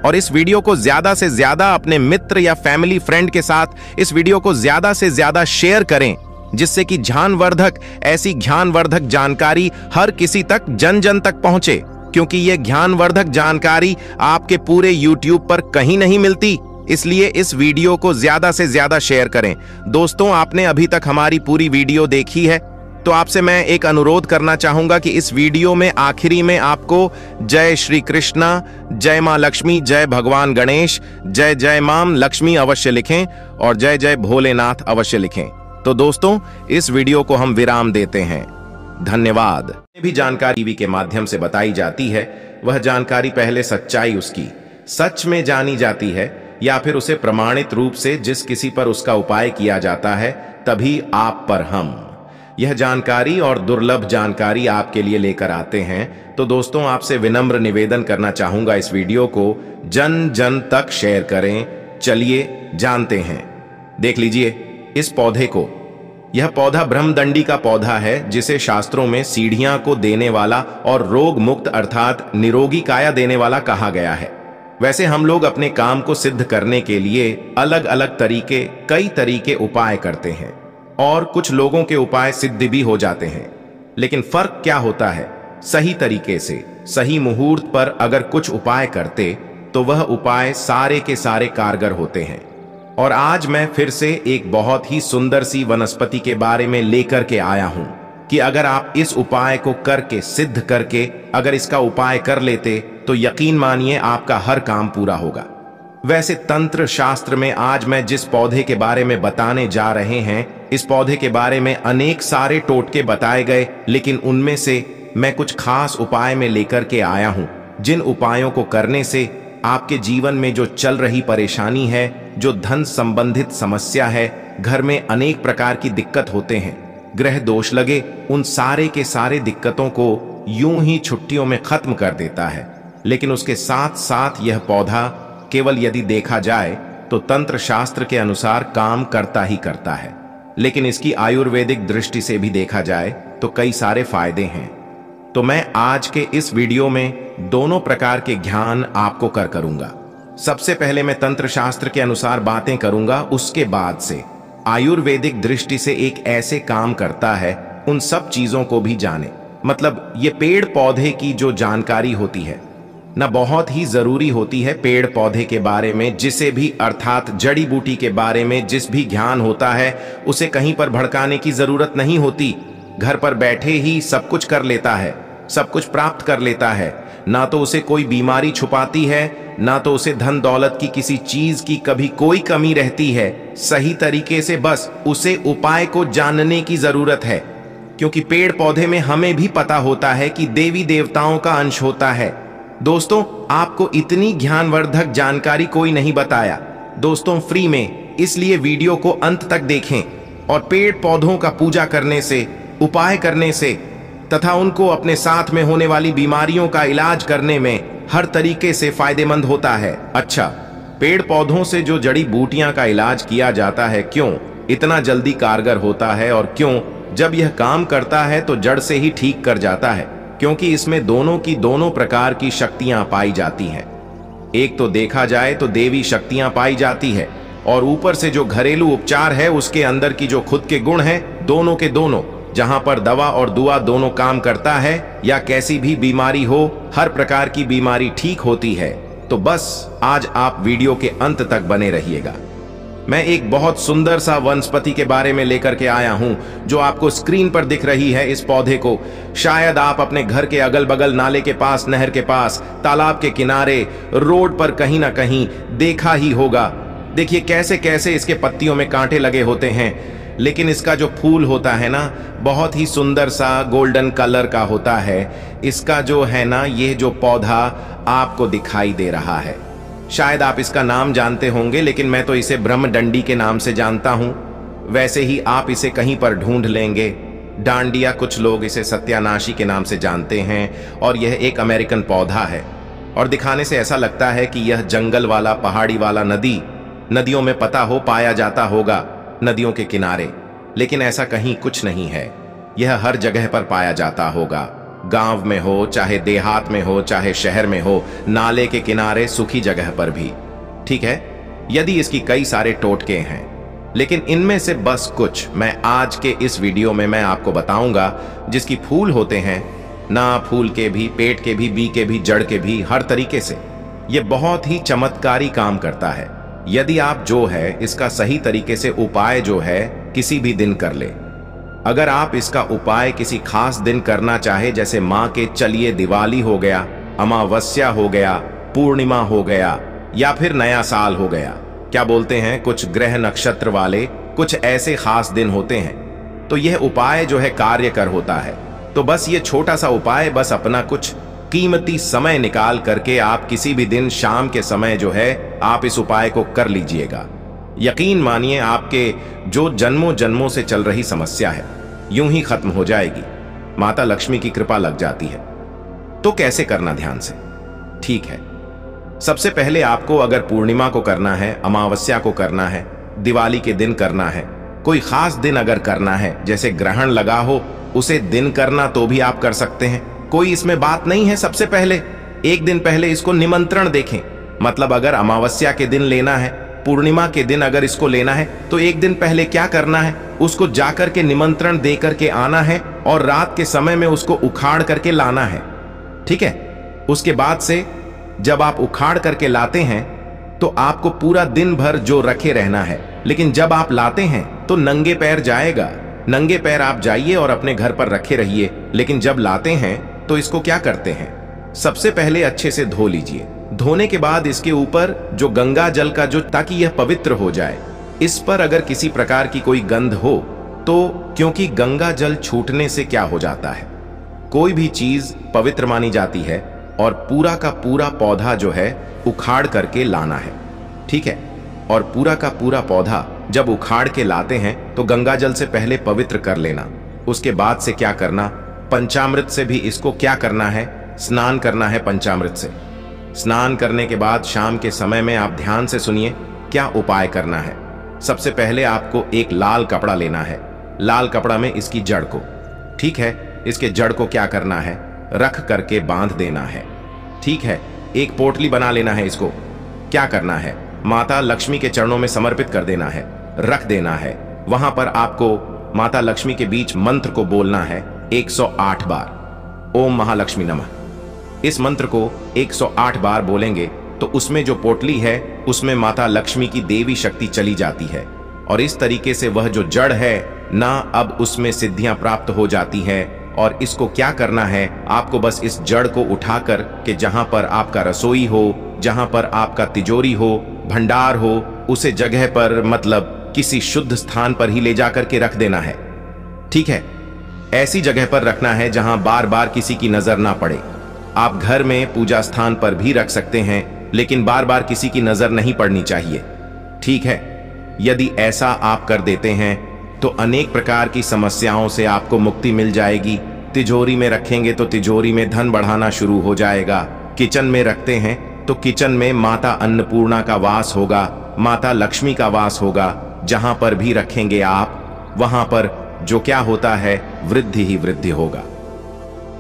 और इस वीडियो को ज्यादा से ज्यादा अपने मित्र या फैमिली फ्रेंड के साथ इस वीडियो को ज्यादा से ज्यादा शेयर करें, जिससे कि ज्ञानवर्धक, ऐसी ज्ञानवर्धक जानकारी हर किसी तक, जन जन तक पहुंचे, क्योंकि यह ज्ञानवर्धक जानकारी आपके पूरे YouTube पर कहीं नहीं मिलती। इसलिए इस वीडियो को ज्यादा से ज्यादा शेयर करें। दोस्तों, आपने अभी तक हमारी पूरी वीडियो देखी है तो आपसे मैं एक अनुरोध करना चाहूंगा कि इस वीडियो में आखिरी में आपको जय श्री कृष्णा, जय मां लक्ष्मी, जय भगवान गणेश, जय जय मां लक्ष्मी अवश्य लिखें और जय जय भोलेनाथ अवश्य लिखें। तो दोस्तों, इस वीडियो को हम विराम देते हैं। धन्यवाद। भी जानकारी टीवी के माध्यम से बताई जाती है, वह जानकारी पहले सच्चाई उसकी सच में जानी जाती है या फिर उसे प्रमाणित रूप से जिस किसी पर उसका उपाय किया जाता है तभी आप पर हम यह जानकारी और दुर्लभ जानकारी आपके लिए लेकर आते हैं। तो दोस्तों, आपसे विनम्र निवेदन करना चाहूंगा, इस वीडियो को जन जन तक शेयर करें। चलिए जानते हैं। देख लीजिए इस पौधे को। यह पौधा ब्रह्मदंडी का पौधा है, जिसे शास्त्रों में सीढ़ियां को देने वाला और रोग मुक्त अर्थात निरोगी काया देने वाला कहा गया है। वैसे हम लोग अपने काम को सिद्ध करने के लिए अलग अलग तरीके, कई तरीके उपाय करते हैं और कुछ लोगों के उपाय सिद्ध भी हो जाते हैं। लेकिन फर्क क्या होता है? सही तरीके से, सही मुहूर्त पर अगर कुछ उपाय करते तो वह उपाय सारे के सारे कारगर होते हैं। और आज मैं फिर से एक बहुत ही सुंदर सी वनस्पति के बारे में लेकर के आया हूं कि अगर आप इस उपाय को करके, सिद्ध करके अगर इसका उपाय कर लेते तो यकीन मानिए आपका हर काम पूरा होगा। वैसे तंत्र शास्त्र में आज मैं जिस पौधे के बारे में बताने जा रहे हैं, इस पौधे के बारे में अनेक सारे टोटके बताए गए, लेकिन उनमें से मैं कुछ खास उपाय में लेकर के आया हूं, जिन उपायों को करने से आपके जीवन में जो चल रही परेशानी है, जो धन संबंधित समस्या है, घर में अनेक प्रकार की दिक्कत होते हैं, ग्रह दोष लगे, उन सारे के सारे दिक्कतों को यूं ही छुट्टियों में खत्म कर देता है। लेकिन उसके साथ साथ यह पौधा केवल यदि देखा जाए तो तंत्र शास्त्र के अनुसार काम करता ही करता है, लेकिन इसकी आयुर्वेदिक दृष्टि से भी देखा जाए तो कई सारे फायदे हैं। तो मैं आज के इस वीडियो में दोनों प्रकार के ज्ञान आपको करूंगा। सबसे पहले मैं तंत्र शास्त्र के अनुसार बातें करूंगा, उसके बाद से आयुर्वेदिक दृष्टि से एक ऐसे काम करता है, उन सब चीजों को भी जाने। मतलब ये पेड़ पौधे की जो जानकारी होती है ना, बहुत ही जरूरी होती है। पेड़ पौधे के बारे में जिसे भी, अर्थात जड़ी बूटी के बारे में जिस भी ज्ञान होता है, उसे कहीं पर भड़काने की जरूरत नहीं होती। घर पर बैठे ही सब कुछ कर लेता है, सब कुछ प्राप्त कर लेता है। ना तो उसे कोई बीमारी छुपाती है, ना तो उसे धन दौलत की किसी चीज की कभी कोई कमी रहती है। सही तरीके से बस उसे उपाय को जानने की जरूरत है, क्योंकि पेड़ पौधे में हमें भी पता होता है कि देवी देवताओं का अंश होता है। दोस्तों, आपको इतनी ज्ञानवर्धक जानकारी कोई नहीं बताया दोस्तों फ्री में, इसलिए वीडियो को अंत तक देखें। और पेड़ पौधों का पूजा करने से, उपाय करने से तथा उनको अपने साथ में होने वाली बीमारियों का इलाज करने में हर तरीके से फायदेमंद होता है। अच्छा, पेड़ पौधों से जो जड़ी बूटियां का इलाज किया जाता है, क्यों इतना जल्दी कारगर होता है, और क्यों जब यह काम करता है तो जड़ से ही ठीक कर जाता है? क्योंकि इसमें दोनों प्रकार की शक्तियां पाई जाती हैं। एक तो देखा जाए तो देवी शक्तियां पाई जाती है, और ऊपर से जो घरेलू उपचार है उसके अंदर की जो खुद के गुण हैं, दोनों के दोनों, जहां पर दवा और दुआ दोनों काम करता है। या कैसी भी बीमारी हो, हर प्रकार की बीमारी ठीक होती है। तो बस आज आप वीडियो के अंत तक बने रहिएगा। मैं एक बहुत सुंदर सा वनस्पति के बारे में लेकर के आया हूं, जो आपको स्क्रीन पर दिख रही है। इस पौधे को शायद आप अपने घर के अगल बगल, नाले के पास, नहर के पास, तालाब के किनारे, रोड पर कहीं ना कहीं देखा ही होगा। देखिए कैसे कैसे इसके पत्तियों में कांटे लगे होते हैं, लेकिन इसका जो फूल होता है ना, बहुत ही सुंदर सा गोल्डन कलर का होता है। इसका जो है ना, ये जो पौधा आपको दिखाई दे रहा है, शायद आप इसका नाम जानते होंगे, लेकिन मैं तो इसे ब्रह्मडंडी के नाम से जानता हूं। वैसे ही आप इसे कहीं पर ढूंढ लेंगे। डांडिया, कुछ लोग इसे सत्यानाशी के नाम से जानते हैं। और यह एक अमेरिकन पौधा है, और दिखाने से ऐसा लगता है कि यह जंगल वाला, पहाड़ी वाला, नदियों में पता हो पाया जाता होगा, नदियों के किनारे। लेकिन ऐसा कहीं कुछ नहीं है, यह हर जगह पर पाया जाता होगा। गांव में हो, चाहे देहात में हो, चाहे शहर में हो, नाले के किनारे, सूखी जगह पर भी। ठीक है, यदि इसकी कई सारे टोटके हैं, लेकिन इनमें से बस कुछ मैं आज के इस वीडियो में मैं आपको बताऊंगा, जिसकी फूल होते हैं ना, फूल के भी, पेट के भी, बी के भी, जड़ के भी, हर तरीके से यह बहुत ही चमत्कारी काम करता है। यदि आप जो है इसका सही तरीके से उपाय जो है किसी भी दिन कर ले। अगर आप इसका उपाय किसी खास दिन करना चाहे, जैसे माँ के चलिए दिवाली हो गया, अमावस्या हो गया, पूर्णिमा हो गया, या फिर नया साल हो गया, क्या बोलते हैं, कुछ ग्रह नक्षत्र वाले कुछ ऐसे खास दिन होते हैं, तो यह उपाय जो है कार्यकर होता है। तो बस ये छोटा सा उपाय, बस अपना कुछ कीमती समय निकाल करके आप किसी भी दिन शाम के समय जो है आप इस उपाय को कर लीजिएगा। यकीन मानिए, आपके जो जन्मों जन्मों से चल रही समस्या है यूं ही खत्म हो जाएगी। माता लक्ष्मी की कृपा लग जाती है। तो कैसे करना, ध्यान से। ठीक है, सबसे पहले आपको अगर पूर्णिमा को करना है, अमावस्या को करना है, दिवाली के दिन करना है, कोई खास दिन अगर करना है, जैसे ग्रहण लगा हो उसे दिन करना, तो भी आप कर सकते हैं, कोई इसमें बात नहीं है। सबसे पहले एक दिन पहले इसको निमंत्रण देखें। मतलब अगर अमावस्या के दिन लेना है, पूर्णिमा के दिन अगर इसको लेना है, तो एक दिन पहले क्या करना है, उसको जाकर के निमंत्रण दे करके आना है, और रात के समय में उसको उखाड़ करके लाना है। ठीक है, उसके बाद से जब आप उखाड़ करके लाते हैं तो आपको पूरा दिन भर जो रखे रहना है, लेकिन जब आप लाते हैं तो नंगे पैर जाएगा। नंगे पैर आप जाइए और अपने घर पर रखे रहिए। लेकिन जब लाते हैं तो इसको क्या करते हैं, सबसे पहले अच्छे से धो लीजिए। धोने के बाद इसके ऊपर जो गंगा जल का जो, ताकि यह पवित्र हो जाए, इस पर अगर किसी प्रकार की कोई गंध हो तो, क्योंकि गंगा जल छूटने से क्या हो जाता है, कोई भी चीज पवित्र मानी जाती है, और पूरा का पूरा पौधा जो है उखाड़ करके लाना है। ठीक है, और पूरा का पूरा पौधा जब उखाड़ के लाते हैं तो गंगा जल से पहले पवित्र कर लेना। उसके बाद से क्या करना, पंचामृत से भी इसको क्या करना है, स्नान करना है पंचामृत से। स्नान करने के बाद शाम के समय में आप ध्यान से सुनिए क्या उपाय करना है। सबसे पहले आपको एक लाल कपड़ा लेना है। लाल कपड़ा में इसकी जड़ को, ठीक है, इसके जड़ को क्या करना है, रख करके बांध देना है। ठीक है, एक पोटली बना लेना है। इसको क्या करना है, माता लक्ष्मी के चरणों में समर्पित कर देना है, रख देना है। वहां पर आपको माता लक्ष्मी के बीच मंत्र को बोलना है 108 बार, ओम महालक्ष्मी नमः। इस मंत्र को 108 बार बोलेंगे तो उसमें जो पोटली है उसमें माता लक्ष्मी की देवी शक्ति चली जाती है और इस तरीके से वह जो जड़ है ना, अब उसमें सिद्धियां प्राप्त हो जाती है। और इसको क्या करना है, आपको बस इस जड़ को उठाकर के जहां पर आपका रसोई हो, जहां पर आपका तिजोरी हो, भंडार हो, उसे जगह पर मतलब किसी शुद्ध स्थान पर ही ले जाकर के रख देना है। ठीक है, ऐसी जगह पर रखना है जहां बार बार किसी की नजर ना पड़े। आप घर में पूजा स्थान पर भी रख सकते हैं, लेकिन बार बार किसी की नजर नहीं पड़नी चाहिए। ठीक है, यदि ऐसा आप कर देते हैं तो अनेक प्रकार की समस्याओं से आपको मुक्ति मिल जाएगी। तिजोरी में रखेंगे तो तिजोरी में धन बढ़ाना शुरू हो जाएगा। किचन में रखते हैं तो किचन में माता अन्नपूर्णा का वास होगा, माता लक्ष्मी का वास होगा। जहां पर भी रखेंगे आप, वहां पर जो क्या होता है, वृद्धि ही वृद्धि होगा।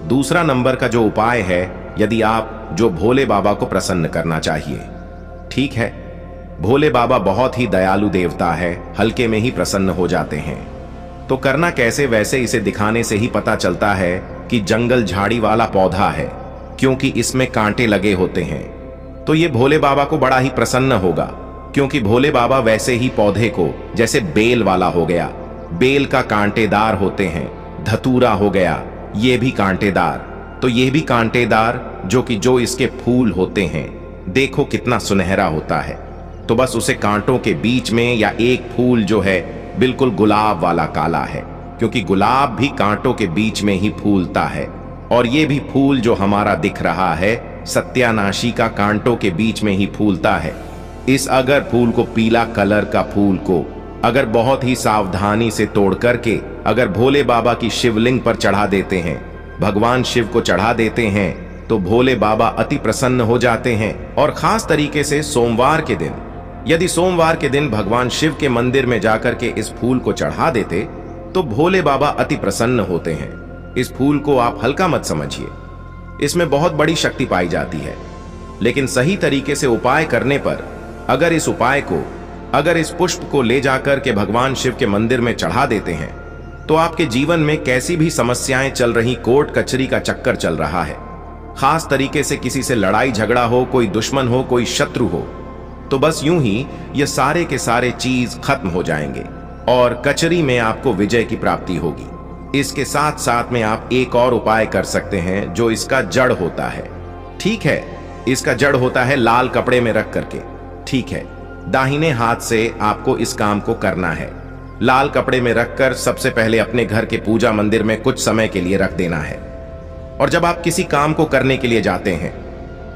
दूसरा नंबर का जो उपाय है, यदि आप जो भोले बाबा को प्रसन्न करना चाहिए। ठीक है, भोले बाबा बहुत ही दयालु देवता है, हल्के में ही प्रसन्न हो जाते हैं। तो करना कैसे, वैसे इसे दिखाने से ही पता चलता है कि जंगल झाड़ी वाला पौधा है, क्योंकि इसमें कांटे लगे होते हैं। तो ये भोले बाबा को बड़ा ही प्रसन्न होगा, क्योंकि भोले बाबा वैसे ही पौधे को, जैसे बेल वाला हो गया, बेल का कांटेदार होते हैं, धतूरा हो गया, ये भी कांटेदार, तो ये भी कांटेदार जो इसके फूल होते हैं, देखो कितना सुनहरा होता है। तो बस उसे कांटों के बीच में, या एक फूल जो है बिल्कुल गुलाब वाला काला है, क्योंकि गुलाब भी कांटों के बीच में ही फूलता है। और ये भी फूल जो हमारा दिख रहा है सत्यानाशी का, कांटों के बीच में ही फूलता है। इस अगर फूल को, पीला कलर का फूल को अगर बहुत ही सावधानी से तोड़ करके अगर भोले बाबा की शिवलिंग पर चढ़ा देते हैं, भगवान शिव को चढ़ा देते हैं, तो भोले बाबा अति प्रसन्न हो जाते हैं। और खास तरीके से सोमवार के दिन, यदि सोमवार के दिन भगवान शिव के मंदिर में जाकर के इस फूल को चढ़ा देते तो भोले बाबा अति प्रसन्न होते हैं। इस फूल को आप हल्का मत समझिए, इसमें बहुत बड़ी शक्ति पाई जाती है। लेकिन सही तरीके से उपाय करने पर, अगर इस उपाय को, अगर इस पुष्प को ले जाकर के भगवान शिव के मंदिर में चढ़ा देते हैं, तो आपके जीवन में कैसी भी समस्याएं चल रही, कोर्ट कचहरी का चक्कर चल रहा है, खास तरीके से किसी से लड़ाई झगड़ा हो, कोई दुश्मन हो, कोई शत्रु हो, तो बस यूं ही ये सारे के सारे चीज खत्म हो जाएंगे और कचहरी में आपको विजय की प्राप्ति होगी। इसके साथ साथ में आप एक और उपाय कर सकते हैं, जो इसका जड़ होता है। ठीक है, इसका जड़ होता है लाल कपड़े में रख करके। ठीक है, दाहिने हाथ से आपको इस काम को करना है। लाल कपड़े में रखकर सबसे पहले अपने घर के पूजा मंदिर में कुछ समय के लिए रख देना है। और जब आप किसी काम को करने के लिए जाते हैं,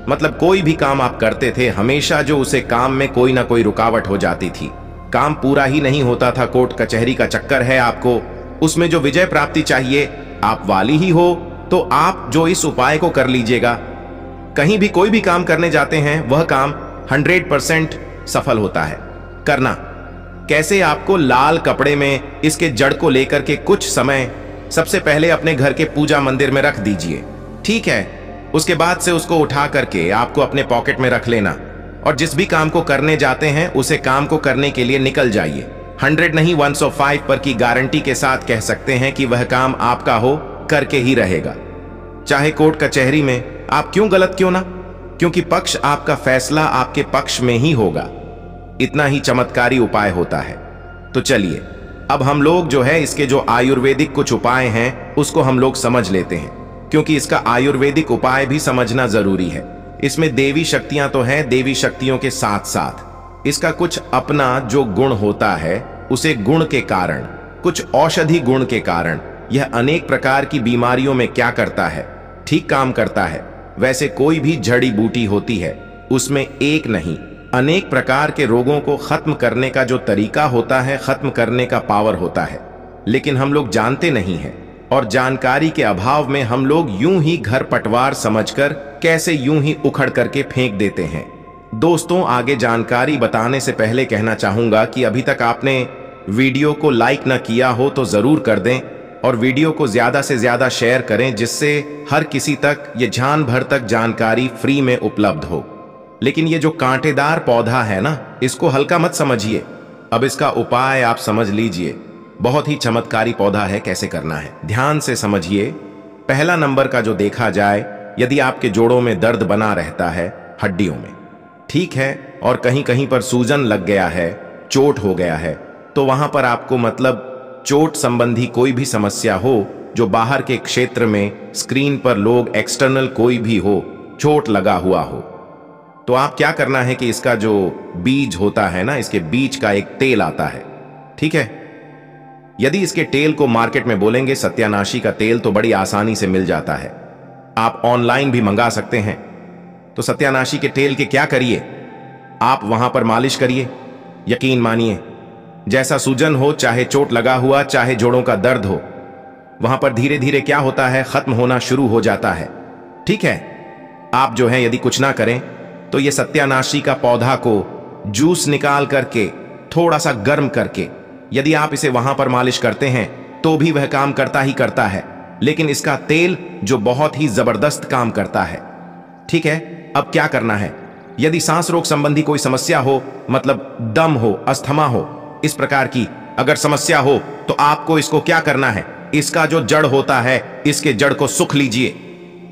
मतलब कोई भी काम आप करते थे, हमेशा जो उसे काम में कोई ना कोई रुकावट हो जाती थी, काम पूरा ही नहीं होता था, कोर्ट कचहरी का चक्कर है आपको, उसमें जो विजय प्राप्ति चाहिए आप वाली ही हो, तो आप जो इस उपाय को कर लीजिएगा। कहीं भी कोई भी काम करने जाते हैं, वह काम 100% सफल होता है। करना कैसे, आपको लाल कपड़े में इसके जड़ को लेकर के कुछ समय सबसे पहले अपने घर के पूजा मंदिर में रख दीजिए। ठीक है, उसके बाद से उसको उठा करके आपको अपने पॉकेट में रख लेना और जिस भी काम को करने जाते हैं उसे काम को करने के लिए निकल जाइए। 100 नहीं 105 पर की गारंटी के साथ कह सकते हैं कि वह काम आपका हो करके ही रहेगा। चाहे कोर्ट कचहरी में आप क्यों गलत क्यों ना, क्योंकि पक्ष आपका फैसला आपके पक्ष में ही होगा। इतना ही चमत्कारी उपाय होता है। तो चलिए अब हम लोग जो है इसके जो आयुर्वेदिक कुछ उपाय हैं उसको हम लोग समझ लेते हैं, क्योंकि इसका आयुर्वेदिक उपाय भी समझना जरूरी है। इसमें देवी शक्तियां तो हैं, देवी शक्तियों के साथ साथ इसका कुछ अपना जो गुण होता है, उसे गुण के कारण, कुछ औषधि गुण के कारण यह अनेक प्रकार की बीमारियों में क्या करता है, ठीक काम करता है। वैसे कोई भी जड़ी बूटी होती है, उसमें एक नहीं अनेक प्रकार के रोगों को खत्म करने का जो तरीका होता है, खत्म करने का पावर होता है, लेकिन हम लोग जानते नहीं हैं। और जानकारी के अभाव में हम लोग यूं ही घर पटवार समझकर कैसे यूं ही उखड़ करके फेंक देते हैं। दोस्तों, आगे जानकारी बताने से पहले कहना चाहूंगा कि अभी तक आपने वीडियो को लाइक न किया हो तो जरूर कर दें, और वीडियो को ज्यादा से ज्यादा शेयर करें, जिससे हर किसी तक ये जान भर तक जानकारी फ्री में उपलब्ध हो। लेकिन ये जो कांटेदार पौधा है ना, इसको हल्का मत समझिए। अब इसका उपाय आप समझ लीजिए। बहुत ही चमत्कारी पौधा है, कैसे करना है ध्यान से समझिए। पहला नंबर का जो देखा जाए, यदि आपके जोड़ों में दर्द बना रहता है, हड्डियों में, ठीक है, और कहीं कहीं पर सूजन लग गया है, चोट हो गया है, तो वहां पर आपको मतलब चोट संबंधी कोई भी समस्या हो, जो बाहर के क्षेत्र में स्क्रीन पर लोग एक्सटर्नल कोई भी हो, चोट लगा हुआ हो, तो आप क्या करना है कि इसका जो बीज होता है ना, इसके बीज का एक तेल आता है, ठीक है। यदि इसके तेल को मार्केट में बोलेंगे सत्यानाशी का तेल, तो बड़ी आसानी से मिल जाता है, आप ऑनलाइन भी मंगा सकते हैं। तो सत्यानाशी के तेल के क्या करिए, आप वहां पर मालिश करिए। यकीन मानिए, जैसा सूजन हो, चाहे चोट लगा हुआ, चाहे जोड़ों का दर्द हो, वहां पर धीरे धीरे क्या होता है, खत्म होना शुरू हो जाता है, ठीक है। आप जो है यदि कुछ ना करें तो ये सत्यानाशी का पौधा को जूस निकाल करके थोड़ा सा गर्म करके यदि आप इसे वहां पर मालिश करते हैं तो भी वह काम करता ही करता है। लेकिन इसका तेल जो बहुत ही जबरदस्त काम करता है, ठीक है। अब क्या करना है, यदि सांस रोग संबंधी कोई समस्या हो, मतलब दम हो, अस्थमा हो, इस प्रकार की अगर समस्या हो, तो आपको इसको क्या करना है, इसका जो जड़ होता है, इसके जड़ को सूख लीजिए,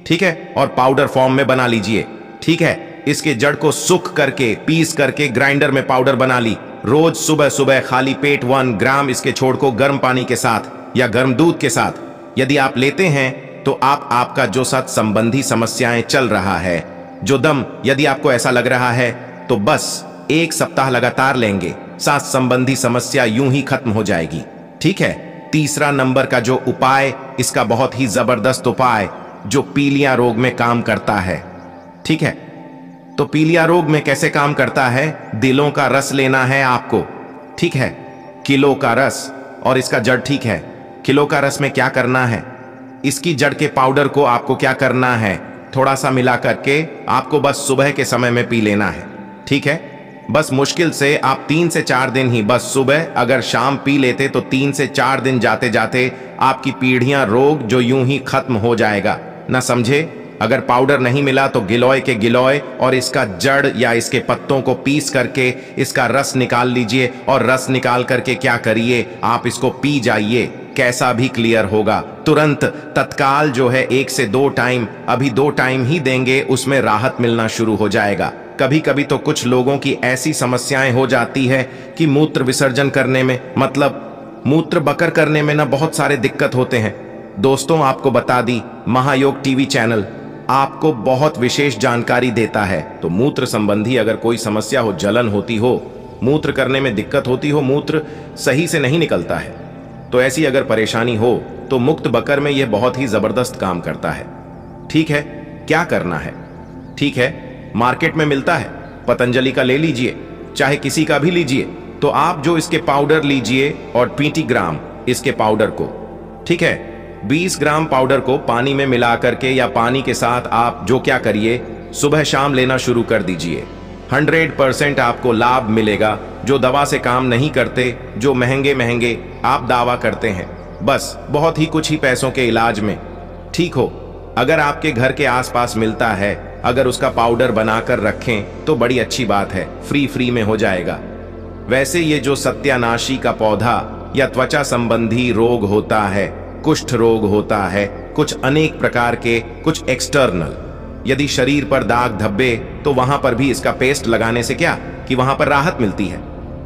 ठीक है, और पाउडर फॉर्म में बना लीजिए, ठीक है। इसके जड़ को सूख करके पीस करके ग्राइंडर में पाउडर बना ली। रोज सुबह सुबह खाली पेट 1 ग्राम इसके छोड़ को गर्म पानी के साथ या गर्म दूध के साथ यदि आप लेते हैं, तो आपका जो साथ संबंधी समस्याएं चल रहा है, जो दम यदि आपको ऐसा लग रहा है, तो बस 1 सप्ताह लगातार लेंगे, सांस संबंधी समस्या यूं ही खत्म हो जाएगी, ठीक है। तीसरा नंबर का जो उपाय, इसका बहुत ही जबरदस्त उपाय, जो पीलिया रोग में काम करता है, ठीक है। तो पीलिया रोग में कैसे काम करता है, दिलों का रस लेना है आपको, ठीक है, किलो का रस, और इसका जड़, ठीक है। किलो का रस में क्या करना है, इसकी जड़ के पाउडर को आपको क्या करना है, थोड़ा सा मिला करके आपको बस सुबह के समय में पी लेना है, ठीक है। बस मुश्किल से आप 3 से 4 दिन ही, बस सुबह अगर शाम पी लेते तो 3 से 4 दिन जाते जाते आपकी पीढ़ियां रोग जो यूं ही खत्म हो जाएगा, ना समझे। अगर पाउडर नहीं मिला तो गिलोय के गिलोय और इसका जड़ या इसके पत्तों को पीस करके इसका रस निकाल लीजिए, और रस निकाल करके क्या करिए, आप इसको पी जाइए, कैसा भी क्लियर होगा तुरंत, तत्काल जो है 1 से 2 टाइम, अभी 2 टाइम ही देंगे, उसमें राहत मिलना शुरू हो जाएगा। कभी कभी तो कुछ लोगों की ऐसी समस्याएं हो जाती है कि मूत्र विसर्जन करने में, मतलब मूत्र बकर करने में ना बहुत सारे दिक्कत होते हैं। दोस्तों, आपको बता दी, महायोग टीवी चैनल आपको बहुत विशेष जानकारी देता है। तो मूत्र संबंधी अगर कोई समस्या हो, जलन होती हो, मूत्र करने में दिक्कत होती हो, मूत्र सही से नहीं निकलता है, तो ऐसी अगर परेशानी हो तो मुक्त बकर में यह बहुत ही जबरदस्त काम करता है, ठीक है। क्या करना है, ठीक है, मार्केट में मिलता है, पतंजलि का ले लीजिए, चाहे किसी का भी लीजिए। तो आप जो इसके पाउडर लीजिए और 20 ग्राम इसके पाउडर को, ठीक है, 20 ग्राम पाउडर को पानी में मिला करके या पानी के साथ आप जो क्या करिए, सुबह शाम लेना शुरू कर दीजिए। 100% आपको लाभ मिलेगा, जो दवा से काम नहीं करते, जो महंगे महंगे आप दावा करते हैं, बस बहुत ही कुछ ही पैसों के इलाज में ठीक हो। अगर आपके घर के आसपास मिलता है, अगर उसका पाउडर बनाकर रखें तो बड़ी अच्छी बात है, फ्री में हो जाएगा। वैसे ये जो सत्यानाशी का पौधा या त्वचा संबंधी रोग होता है, कुष्ठ रोग होता है, कुछ अनेक प्रकार के, कुछ एक्सटर्नल, यदि शरीर पर दाग धब्बे, तो वहां पर भी इसका पेस्ट लगाने से क्या कि वहां पर राहत मिलती है,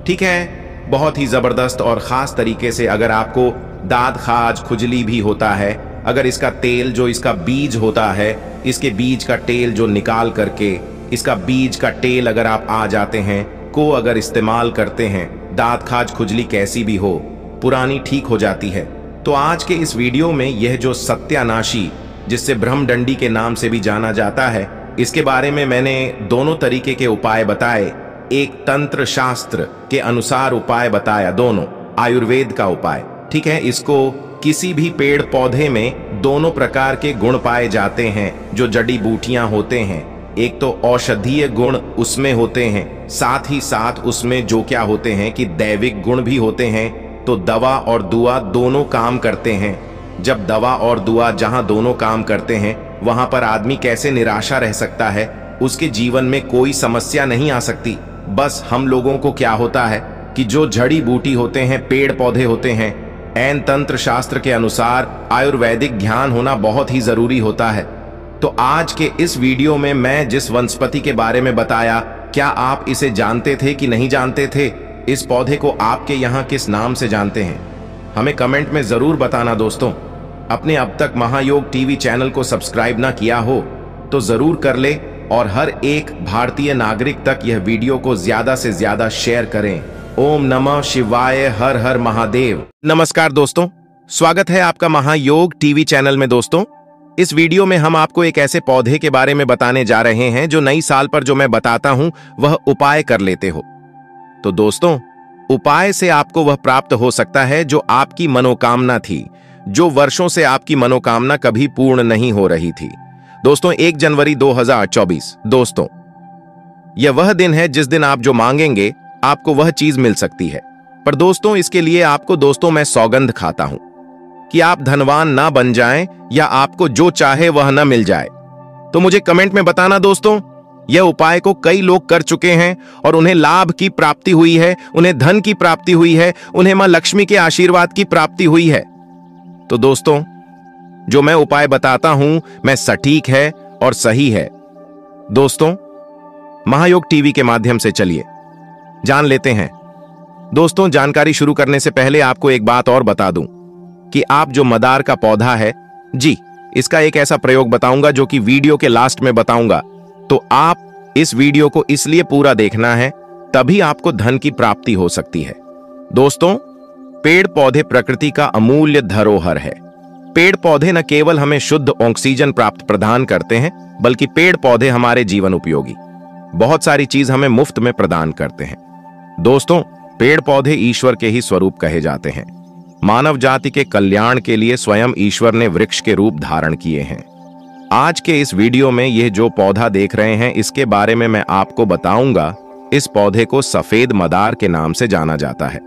ठीक है। बहुत ही जबरदस्त और खास तरीके से अगर आपको दाद खाज खुजली भी होता है, अगर इसका तेल जो इसका बीज होता है, इसके बीज का तेल जो निकाल करके इसका बीज का तेल अगर आप आ जाते हैं को अगर इस्तेमाल करते हैं, दाद खाज खुजली कैसी भी हो पुरानी ठीक हो जाती है। तो आज के इस वीडियो में यह जो सत्यानाशी, जिससे ब्रह्मदंडी के नाम से भी जाना जाता है, इसके बारे में मैंने दोनों तरीके के उपाय बताए। एक तंत्र शास्त्र के अनुसार उपाय बताया, दोनों आयुर्वेद का उपाय, ठीक है। इसको किसी भी पेड़ पौधे में दोनों प्रकार के गुण पाए जाते हैं, जो जड़ी बूटियां होते हैं। एक तो औषधीय गुण उसमें होते हैं, साथ ही साथ उसमें जो क्या होते हैं कि दैविक गुण भी होते हैं। तो दवा और दुआ दोनों काम करते हैं। जब दवा और दुआ जहां दोनों काम करते हैं, वहां पर आदमी कैसे निराशा रह सकता है। उसके जीवन में कोई समस्या नहीं आ सकती। बस हम लोगों को क्या होता है कि जो जड़ी बूटी होते हैं, पेड़ पौधे होते हैं, ऐन तंत्र शास्त्र के अनुसार आयुर्वेदिक ज्ञान होना बहुत ही जरूरी होता है। तो आज के इस वीडियो में मैं जिस वनस्पति के बारे में बताया, क्या आप इसे जानते थे कि नहीं जानते थे? इस पौधे को आपके यहाँ किस नाम से जानते हैं? हमें कमेंट में जरूर बताना दोस्तों। अपने अब तक महायोग टीवी चैनल को सब्सक्राइब ना किया हो तो जरूर कर ले और हर एक भारतीय नागरिक तक यह वीडियो को ज्यादा से ज्यादा शेयर करें। ओम नमः शिवाय, हर हर महादेव। नमस्कार दोस्तों, स्वागत है आपका महायोग टीवी चैनल में। दोस्तों, इस वीडियो में हम आपको एक ऐसे पौधे के बारे में बताने जा रहे हैं जो नई साल पर जो मैं बताता हूं वह उपाय कर लेते हो। तो दोस्तों, उपाय से आपको वह प्राप्त हो सकता है जो आपकी मनोकामना थी, जो वर्षों से आपकी मनोकामना कभी पूर्ण नहीं हो रही थी। दोस्तों, 1 जनवरी 2024 दोस्तों, यह वह दिन है जिस दिन आप जो मांगेंगे आपको वह चीज मिल सकती है। पर दोस्तों, इसके लिए आपको दोस्तों मैं सौगंध खाता हूं कि आप धनवान ना बन जाएं या आपको जो चाहे वह ना मिल जाए। तो मुझे कमेंट में बताना दोस्तों। यह उपाय को कई लोग कर चुके हैं और उन्हें लाभ की प्राप्ति हुई है, उन्हें धन की प्राप्ति हुई है, उन्हें मां लक्ष्मी के आशीर्वाद की प्राप्ति हुई है। तो दोस्तों, जो मैं उपाय बताता हूं मैं सटीक है और सही है। दोस्तों, महायोग टीवी के माध्यम से चलिए जान लेते हैं। दोस्तों, जानकारी शुरू करने से पहले आपको एक बात और बता दूं कि आप जो मदार का पौधा है, जी, इसका एक ऐसा प्रयोग बताऊंगा जो कि वीडियो के लास्ट में बताऊंगा। तो आप इस वीडियो को इसलिए पूरा देखना है, तभी आपको धन की प्राप्ति हो सकती है। दोस्तों, पेड़ पौधे प्रकृति का अमूल्य धरोहर है। पेड़ पौधे न केवल हमें शुद्ध ऑक्सीजन प्राप्त प्रदान करते हैं, बल्कि पेड़ पौधे हमारे जीवन उपयोगी बहुत सारी चीज हमें मुफ्त में प्रदान करते हैं। दोस्तों, पेड़ पौधे ईश्वर के ही स्वरूप कहे जाते हैं। मानव जाति के कल्याण के लिए स्वयं ईश्वर ने वृक्ष के रूप धारण किए हैं। आज के इस वीडियो में यह जो पौधा देख रहे हैं, इसके बारे में मैं आपको बताऊंगा। इस पौधे को सफेद मदार के नाम से जाना जाता है।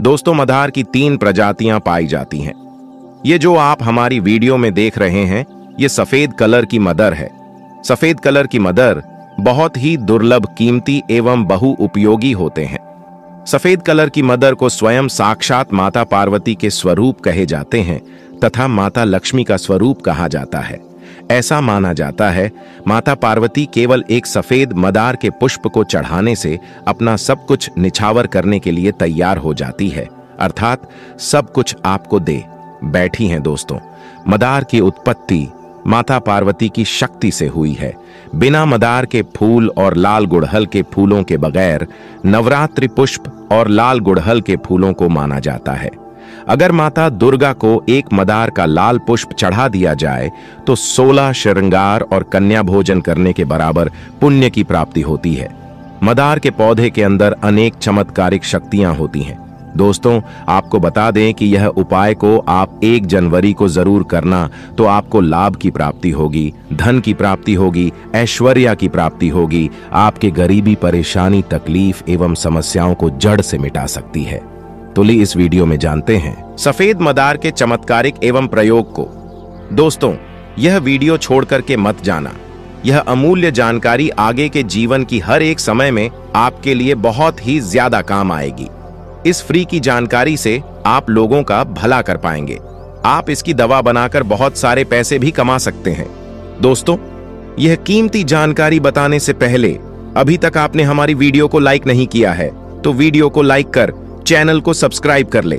दोस्तों, मदार की 3 प्रजातियां पाई जाती हैं। ये जो आप हमारी वीडियो में देख रहे हैं, ये सफेद कलर की मदर है। सफेद कलर की मदर बहुत ही दुर्लभ, कीमती एवं बहुउपयोगी होते हैं। सफेद कलर की मदर को स्वयं साक्षात माता पार्वती के स्वरूप कहे जाते हैं तथा माता लक्ष्मी का स्वरूप कहा जाता है। ऐसा माना जाता है माता पार्वती केवल एक सफेद मदार के पुष्प को चढ़ाने से अपना सब कुछ निछावर करने के लिए तैयार हो जाती है, अर्थात सब कुछ आपको दे बैठी हैं। दोस्तों, मदार की उत्पत्ति माता पार्वती की शक्ति से हुई है। बिना मदार के फूल और लाल गुड़हल के फूलों के बगैर नवरात्रि पुष्प और लाल गुड़हल के फूलों को माना जाता है। अगर माता दुर्गा को एक मदार का लाल पुष्प चढ़ा दिया जाए तो 16 श्रृंगार और कन्या भोजन करने के बराबर पुण्य की प्राप्ति होती है। मदार के पौधे के अंदर अनेक चमत्कारिक शक्तियां होती हैं। दोस्तों, आपको बता दें कि यह उपाय को आप 1 जनवरी को जरूर करना, तो आपको लाभ की प्राप्ति होगी, धन की प्राप्ति होगी, ऐश्वर्य की प्राप्ति होगी। आपके गरीबी, परेशानी, तकलीफ एवं समस्याओं को जड़ से मिटा सकती है। तो ली इस वीडियो में जानते हैं सफेद मदार के चमत्कारिक एवं प्रयोग को। दोस्तों, यह वीडियो छोड़ करके मत जाना। यह अमूल्य जानकारी आगे के जीवन की हर एक समय में आपके लिए बहुत ही ज्यादा काम आएगी। इस फ्री की जानकारी से आप लोगों का भला कर पाएंगे। आप इसकी दवा बनाकर बहुत सारे पैसे भी कमा सकते हैं। दोस्तों, यह कीमती जानकारी बताने से पहले अभी तक आपने हमारी वीडियो को लाइक नहीं किया है तो वीडियो को लाइक कर चैनल को सब्सक्राइब कर ले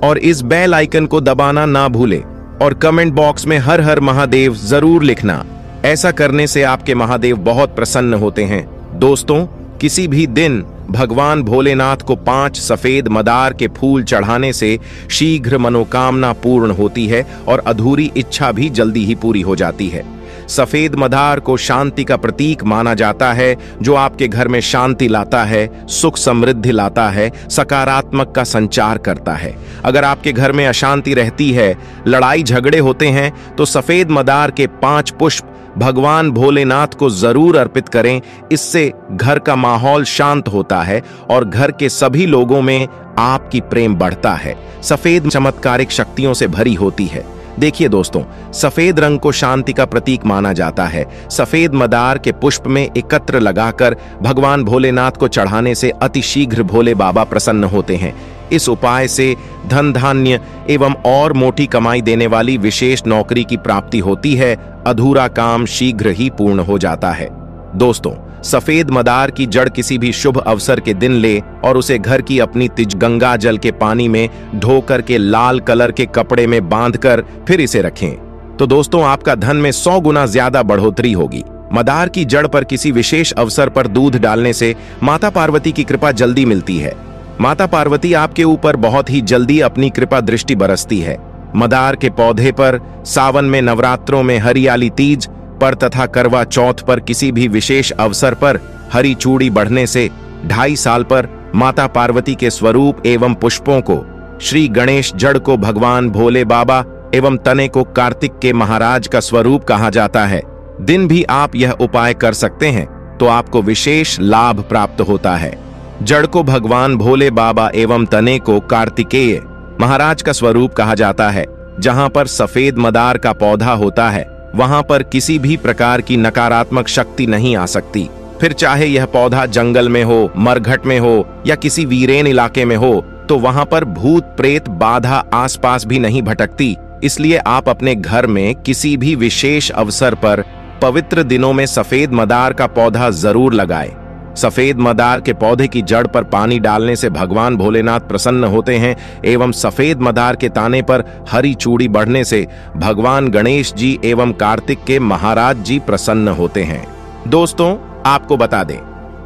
और इस बेल आइकन को दबाना ना भूले और कमेंट बॉक्स में हर हर महादेव जरूर लिखना। ऐसा करने से आपके महादेव बहुत प्रसन्न होते हैं। दोस्तों, किसी भी दिन भगवान भोलेनाथ को 5 सफेद मदार के फूल चढ़ाने से शीघ्र मनोकामना पूर्ण होती है और अधूरी इच्छा भी जल्दी ही पूरी हो जाती है। सफेद मदार को शांति का प्रतीक माना जाता है, जो आपके घर में शांति लाता है, सुख समृद्धि लाता है, सकारात्मक का संचार करता है। अगर आपके घर में अशांति रहती है, लड़ाई झगड़े होते हैं, तो सफेद मदार के 5 पुष्प भगवान भोलेनाथ को जरूर अर्पित करें। इससे घर का माहौल शांत होता है और घर के सभी लोगों में आपकी प्रेम बढ़ता है। सफेद चमत्कारिक शक्तियों से भरी होती है। देखिए दोस्तों, सफेद रंग को शांति का प्रतीक माना जाता है। सफेद मदार के पुष्प में एकत्र लगाकर भगवान भोलेनाथ को चढ़ाने से अतिशीघ्र भोले बाबा प्रसन्न होते हैं। इस उपाय से धन धान्य एवं और मोटी कमाई देने वाली विशेष नौकरी की प्राप्ति होती है। अधूरा काम शीघ्र ही पूर्ण हो जाता है। दोस्तों, सफेद मदार की जड़ किसी भी शुभ अवसर के दिन ले और उसे घर की अपनी तिज गंगा जल के पानी में धो करके लाल कलर के कपड़े में बांधकर फिर इसे रखें तो दोस्तों आपका धन में 100 गुना ज्यादा बढ़ोतरी होगी। मदार की जड़ पर किसी विशेष अवसर पर दूध डालने से माता पार्वती की कृपा जल्दी मिलती है। माता पार्वती आपके ऊपर बहुत ही जल्दी अपनी कृपा दृष्टि बरसती है। मदार के पौधे पर सावन में, नवरात्रों में, हरियाली तीज पर तथा करवा चौथ पर किसी भी विशेष अवसर पर हरी चूड़ी बढ़ने से 2.5 साल पर माता पार्वती के स्वरूप एवं पुष्पों को, श्री गणेश जड़ को भगवान भोले बाबा एवं तने को कार्तिक के महाराज का स्वरूप कहा जाता है। दिन भी आप यह उपाय कर सकते हैं तो आपको विशेष लाभ प्राप्त होता है। जड़ को भगवान भोले बाबा एवं तने को कार्तिकेय महाराज का स्वरूप कहा जाता है। जहां पर सफेद मदार का पौधा होता है वहां पर किसी भी प्रकार की नकारात्मक शक्ति नहीं आ सकती। फिर चाहे यह पौधा जंगल में हो, मरघट में हो या किसी वीरेन इलाके में हो, तो वहां पर भूत प्रेत बाधा आसपास भी नहीं भटकती। इसलिए आप अपने घर में किसी भी विशेष अवसर पर पवित्र दिनों में सफेद मदार का पौधा जरूर लगाएं। सफेद मदार के पौधे की जड़ पर पानी डालने से भगवान भोलेनाथ प्रसन्न होते हैं एवं सफेद मदार के ताने पर हरी चूड़ी बढ़ने से भगवान गणेश जी एवं कार्तिक के महाराज जी प्रसन्न होते हैं। दोस्तों, आपको बता दें,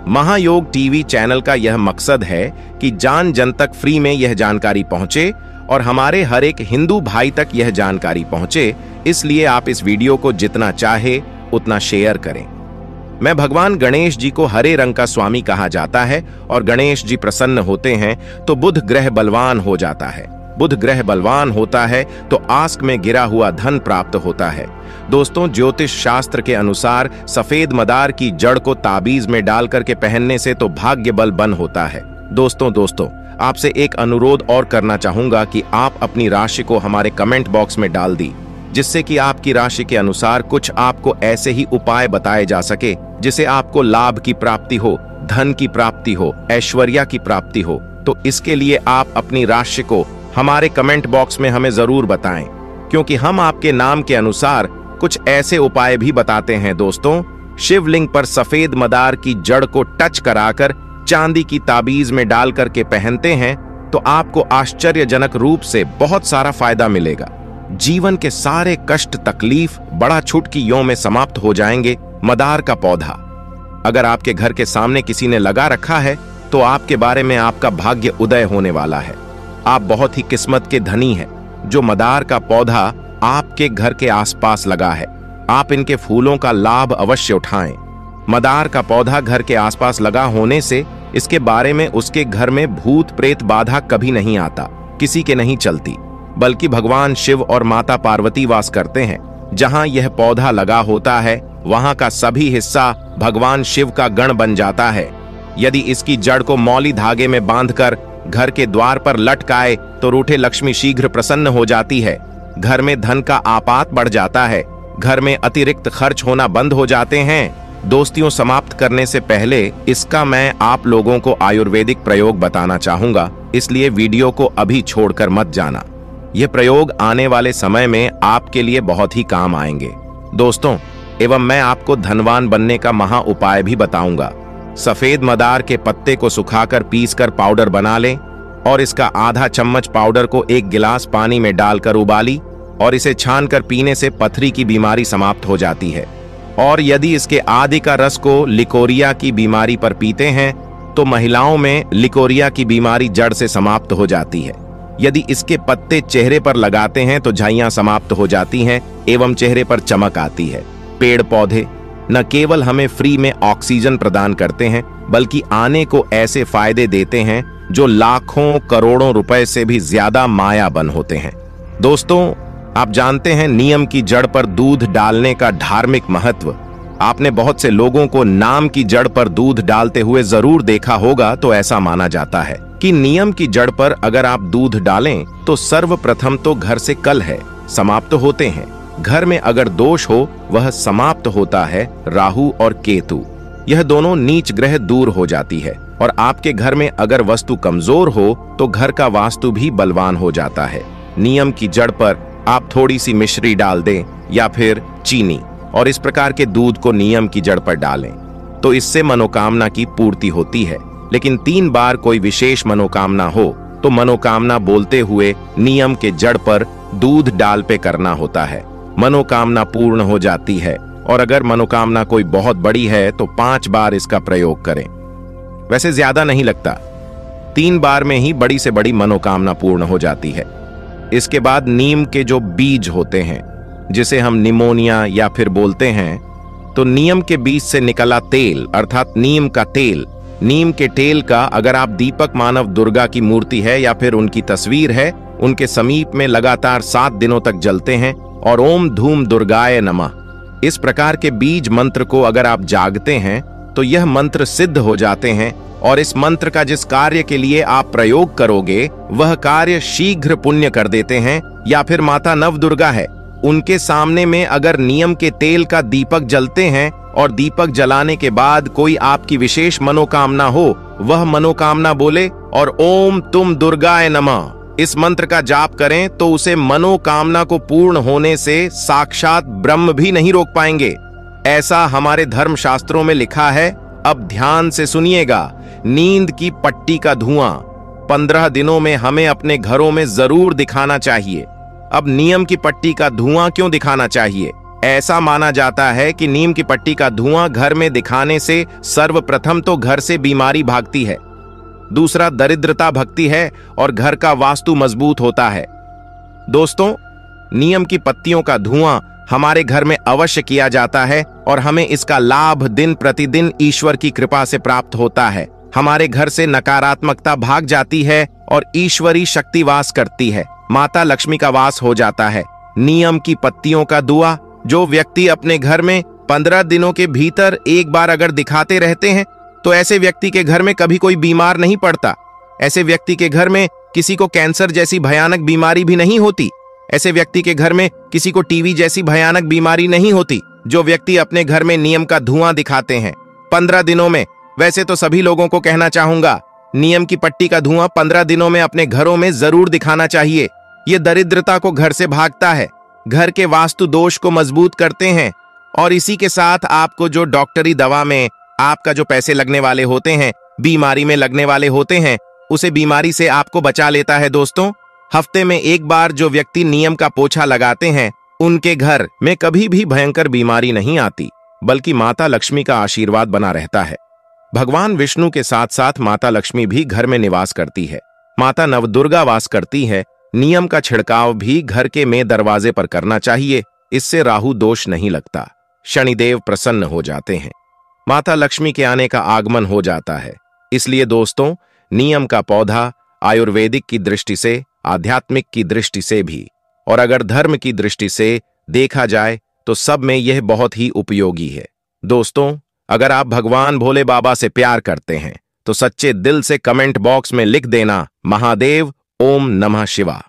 महायोग टीवी चैनल का यह मकसद है कि जान जन तक फ्री में यह जानकारी पहुंचे और हमारे हर एक हिंदू भाई तक यह जानकारी पहुंचे। इसलिए आप इस वीडियो को जितना चाहे उतना शेयर करें। मैं भगवान गणेश जी को हरे रंग का स्वामी कहा जाता है और गणेश जी प्रसन्न होते हैं तो बुध ग्रह बलवान हो जाता है। बुध ग्रह बलवान होता है तो आस्क में गिरा हुआ धन प्राप्त होता है। दोस्तों, ज्योतिष शास्त्र के अनुसार सफेद मदार की जड़ को ताबीज में डाल करके पहनने से तो भाग्य बल बन होता है। दोस्तों आपसे एक अनुरोध और करना चाहूंगा कि आप अपनी राशि को हमारे कमेंट बॉक्स में डाल दी, जिससे कि आपकी राशि के अनुसार कुछ आपको ऐसे ही उपाय बताए जा सके जिसे आपको लाभ की प्राप्ति हो, धन की प्राप्ति हो, ऐश्वर्या की प्राप्ति हो। तो इसके लिए आप अपनी राशि को हमारे कमेंट बॉक्स में हमें जरूर बताएं, क्योंकि हम आपके नाम के अनुसार कुछ ऐसे उपाय भी बताते हैं। दोस्तों, शिवलिंग पर सफेद मदार की जड़ को टच कराकर चांदी की ताबीज में डाल करके पहनते हैं तो आपको आश्चर्यजनक रूप से बहुत सारा फायदा मिलेगा। जीवन के सारे कष्ट तकलीफ बड़ा चुटकियों में समाप्त हो जाएंगे। मदार का पौधा अगर आपके घर के सामने किसी ने लगा रखा है तो आपके बारे में आपका भाग्य उदय होने वाला है। आप बहुत ही किस्मत के धनी हैं। जो मदार का पौधा आपके घर के आसपास लगा है, आप इनके फूलों का लाभ अवश्य उठाएं। मदार का पौधा घर के आसपास लगा होने से इसके बारे में उसके घर में भूत प्रेत बाधा कभी नहीं आता, किसी के नहीं चलती, बल्कि भगवान शिव और माता पार्वती वास करते हैं। जहां यह पौधा लगा होता है वहां का सभी हिस्सा भगवान शिव का गण बन जाता है। यदि इसकी जड़ को मौली धागे में बांधकर घर के द्वार पर लटकाए तो रूठे लक्ष्मी शीघ्र प्रसन्न हो जाती है। घर में धन का आपात बढ़ जाता है। घर में अतिरिक्त खर्च होना बंद हो जाते हैं। दोस्तियों समाप्त करने से पहले इसका मैं आप लोगों को आयुर्वेदिक प्रयोग बताना चाहूंगा, इसलिए वीडियो को अभी छोड़कर मत जाना। यह प्रयोग आने वाले समय में आपके लिए बहुत ही काम आएंगे। दोस्तों, एवं मैं आपको धनवान बनने का महा उपाय भी बताऊंगा। सफेद मदार के पत्ते को सुखाकर पीसकर पाउडर बना लें और इसका आधा चम्मच पाउडर को 1 गिलास पानी में डालकर उबाली और इसे छानकर पीने से पथरी की बीमारी समाप्त हो जाती है। और यदि इसके आधे का रस को लिकोरिया की बीमारी पर पीते हैं तो महिलाओं में लिकोरिया की बीमारी जड़ से समाप्त हो जाती है। यदि इसके पत्ते चेहरे पर लगाते हैं तो झाइयां समाप्त हो जाती हैं एवं चेहरे पर चमक आती है। पेड़ पौधे न केवल हमें फ्री में ऑक्सीजन प्रदान करते हैं, बल्कि आने को ऐसे फायदे देते हैं जो लाखों करोड़ों रुपए से भी ज्यादा मायाबन होते हैं। दोस्तों, आप जानते हैं नियम की जड़ पर दूध डालने का धार्मिक महत्व। आपने बहुत से लोगों को नाम की जड़ पर दूध डालते हुए जरूर देखा होगा। तो ऐसा माना जाता है कि नियम की जड़ पर अगर आप दूध डालें तो सर्वप्रथम तो घर से कल है, समाप्त होते हैं। घर में अगर दोष हो वह समाप्त होता है राहु और केतु, यह दोनों नीच ग्रह दूर हो जाती है। और आपके घर में अगर वस्तु कमजोर हो तो घर का वास्तु भी बलवान हो जाता है। नियम की जड़ पर आप थोड़ी सी मिश्री डाल दें या फिर चीनी, और इस प्रकार के दूध को नियम की जड़ पर डालें तो इससे मनोकामना की पूर्ति होती है। लेकिन 3 बार कोई विशेष मनोकामना हो तो मनोकामना बोलते हुए नियम के जड़ पर दूध डाल पे करना होता है। मनोकामना पूर्ण हो जाती है। और अगर मनोकामना कोई बहुत बड़ी है तो 5 बार इसका प्रयोग करें। वैसे ज्यादा नहीं लगता, 3 बार में ही बड़ी से बड़ी मनोकामना पूर्ण हो जाती है। इसके बाद नीम के जो बीज होते हैं, जिसे हम निमोनिया या फिर बोलते हैं, तो नीम के बीज से निकला तेल अर्थात नीम का तेल, नीम के तेल का अगर आप दीपक मानव दुर्गा की मूर्ति है या फिर उनकी तस्वीर है, उनके समीप में लगातार 7 दिनों तक जलते हैं और ओम धूम दुर्गाय नमः इस प्रकार के बीज मंत्र को अगर आप जागते हैं तो यह मंत्र सिद्ध हो जाते हैं। और इस मंत्र का जिस कार्य के लिए आप प्रयोग करोगे वह कार्य शीघ्र पुण्य कर देते हैं। या फिर माता नव दुर्गा है, उनके सामने में अगर नीम के तेल का दीपक जलते हैं और दीपक जलाने के बाद कोई आपकी विशेष मनोकामना हो, वह मनोकामना बोले और ओम तुम दुर्गाय नमः इस मंत्र का जाप करें तो उसे मनोकामना को पूर्ण होने से साक्षात ब्रह्म भी नहीं रोक पाएंगे। ऐसा हमारे धर्म शास्त्रों में लिखा है। अब ध्यान से सुनिएगा। नींद की पट्टी का धुआं 15 दिनों में हमें अपने घरों में जरूर दिखाना चाहिए। अब नीम की पट्टी का धुआं क्यों दिखाना चाहिए? ऐसा माना जाता है कि नीम की पट्टी का धुआं घर में दिखाने से सर्वप्रथम तो घर से बीमारी भागती है, दूसरा दरिद्रता भगती है और घर का वास्तु मजबूत होता है। दोस्तों, नीम की पत्तियों का धुआं हमारे घर में अवश्य किया जाता है और हमें इसका लाभ दिन प्रतिदिन ईश्वर की कृपा से प्राप्त होता है। हमारे घर से नकारात्मकता भाग जाती है और ईश्वरी शक्ति वास करती है, माता लक्ष्मी का वास हो जाता है। नीम की पत्तियों का धुआं जो व्यक्ति अपने घर में 15 दिनों के भीतर एक बार अगर दिखाते रहते हैं तो ऐसे व्यक्ति के घर में कभी कोई बीमार नहीं पड़ता। ऐसे व्यक्ति के घर में किसी को कैंसर जैसी भयानक बीमारी भी नहीं होती। ऐसे व्यक्ति के घर में किसी को टीबी जैसी भयानक बीमारी नहीं होती। जो व्यक्ति अपने घर में नीम का धुआं दिखाते हैं 15 दिनों में, वैसे तो सभी लोगों को कहना चाहूंगा, नीम की पट्टी का धुआं 15 दिनों में अपने घरों में जरूर दिखाना चाहिए। ये दरिद्रता को घर से भागता है, घर के वास्तु दोष को मजबूत करते हैं और इसी के साथ आपको जो डॉक्टरी दवा में आपका जो पैसे लगने वाले होते हैं, बीमारी में लगने वाले होते हैं, उसे बीमारी से आपको बचा लेता है। दोस्तों, हफ्ते में एक बार जो व्यक्ति नीम का पोछा लगाते हैं उनके घर में कभी भी भयंकर बीमारी नहीं आती, बल्कि माता लक्ष्मी का आशीर्वाद बना रहता है। भगवान विष्णु के साथ साथ माता लक्ष्मी भी घर में निवास करती है, माता नवदुर्गा वास करती है। नीम का छिड़काव भी घर के में दरवाजे पर करना चाहिए, इससे राहु दोष नहीं लगता, शनिदेव प्रसन्न हो जाते हैं, माता लक्ष्मी के आने का आगमन हो जाता है। इसलिए दोस्तों, नीम का पौधा आयुर्वेदिक की दृष्टि से, आध्यात्मिक की दृष्टि से भी और अगर धर्म की दृष्टि से देखा जाए तो सब में यह बहुत ही उपयोगी है। दोस्तों, अगर आप भगवान भोले बाबा से प्यार करते हैं तो सच्चे दिल से कमेंट बॉक्स में लिख देना महादेव ओम नमः शिवा।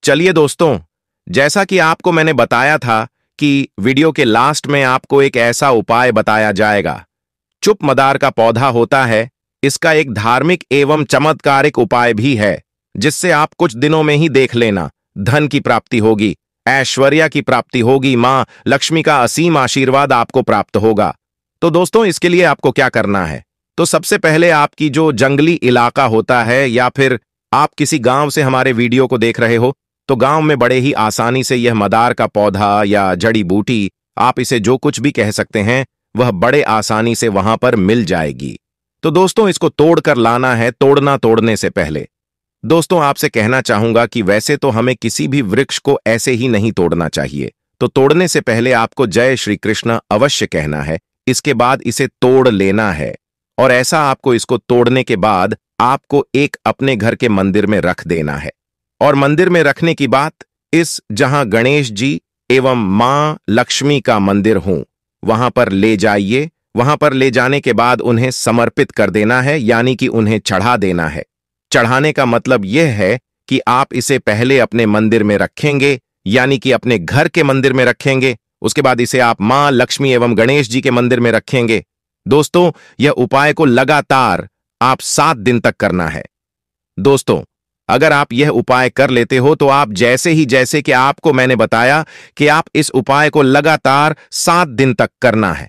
चलिए दोस्तों, जैसा कि आपको मैंने बताया था कि वीडियो के लास्ट में आपको एक ऐसा उपाय बताया जाएगा। चुप मदार का पौधा होता है, इसका एक धार्मिक एवं चमत्कारिक उपाय भी है, जिससे आप कुछ दिनों में ही देख लेना धन की प्राप्ति होगी, ऐश्वर्य की प्राप्ति होगी, मां लक्ष्मी का असीम आशीर्वाद आपको प्राप्त होगा। तो दोस्तों, इसके लिए आपको क्या करना है? तो सबसे पहले आपकी जो जंगली इलाका होता है या फिर आप किसी गांव से हमारे वीडियो को देख रहे हो तो गांव में बड़े ही आसानी से यह मदार का पौधा या जड़ी बूटी, आप इसे जो कुछ भी कह सकते हैं, वह बड़े आसानी से वहां पर मिल जाएगी। तो दोस्तों, इसको तोड़कर लाना है, तोड़ने से पहले। दोस्तों, आपसे कहना चाहूंगा कि वैसे तो हमें किसी भी वृक्ष को ऐसे ही नहीं तोड़ना चाहिए, तो तोड़ने से पहले आपको जय श्री कृष्ण अवश्य कहना है, इसके बाद इसे तोड़ लेना है। और ऐसा आपको इसको तोड़ने के बाद आपको एक अपने घर के मंदिर में रख देना है। और मंदिर में रखने की बात, इस जहां गणेश जी एवं मां लक्ष्मी का मंदिर हो वहां पर ले जाइए। वहां पर ले जाने के बाद उन्हें समर्पित कर देना है, यानी कि उन्हें चढ़ा देना है। चढ़ाने का मतलब यह है कि आप इसे पहले अपने मंदिर में रखेंगे, यानी कि अपने घर के मंदिर में रखेंगे। उसके बाद इसे आप मां लक्ष्मी एवं गणेश जी के मंदिर में रखेंगे। दोस्तों, यह उपाय को लगातार आप 7 दिन तक करना है। दोस्तों, अगर आप यह उपाय कर लेते हो तो आप जैसे कि आपको मैंने बताया कि आप इस उपाय को लगातार 7 दिन तक करना है।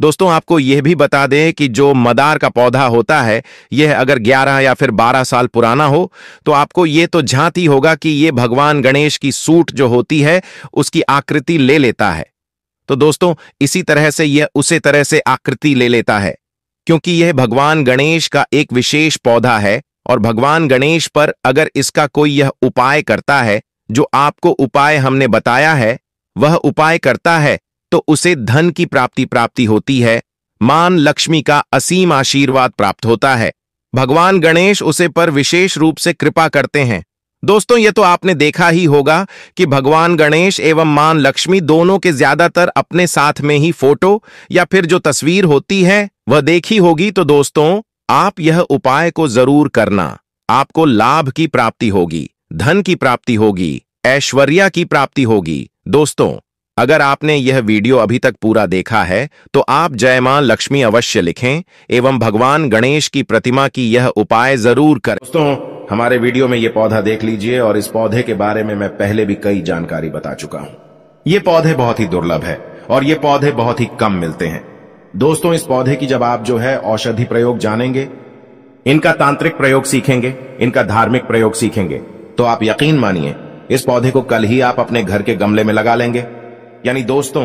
दोस्तों, आपको यह भी बता दें कि जो मदार का पौधा होता है, यह अगर 11 या फिर 12 साल पुराना हो तो आपको यह तो झांती होगा कि यह भगवान गणेश की सूंड जो होती है उसकी आकृति ले लेता है। तो दोस्तों, इसी तरह से यह उसी तरह से आकृति ले लेता है, क्योंकि यह भगवान गणेश का एक विशेष पौधा है। और भगवान गणेश पर अगर इसका कोई यह उपाय करता है, जो आपको उपाय हमने बताया है, वह उपाय करता है तो उसे धन की प्राप्ति होती है, मां लक्ष्मी का असीम आशीर्वाद प्राप्त होता है। भगवान गणेश उसे पर विशेष रूप से कृपा करते हैं। दोस्तों, यह तो आपने देखा ही होगा कि भगवान गणेश एवं मां लक्ष्मी दोनों के ज्यादातर अपने साथ में ही फोटो या फिर जो तस्वीर होती है वह देखी होगी। तो दोस्तों, आप यह उपाय को जरूर करना। आपको लाभ की प्राप्ति होगी, धन की प्राप्ति होगी, ऐश्वर्या की प्राप्ति होगी। दोस्तों, अगर आपने यह वीडियो अभी तक पूरा देखा है तो आप जय मां लक्ष्मी अवश्य लिखें एवं भगवान गणेश की प्रतिमा की यह उपाय जरूर करें। दोस्तों, हमारे वीडियो में यह पौधा देख लीजिए और इस पौधे के बारे में मैं पहले भी कई जानकारी बता चुका हूं। ये पौधे बहुत ही दुर्लभ है और ये पौधे बहुत ही कम मिलते हैं। दोस्तों, इस पौधे की जब आप जो है औषधि प्रयोग जानेंगे, इनका तांत्रिक प्रयोग सीखेंगे, इनका धार्मिक प्रयोग सीखेंगे, तो आप यकीन मानिए इस पौधे को कल ही आप अपने घर के गमले में लगा लेंगे। यानी दोस्तों,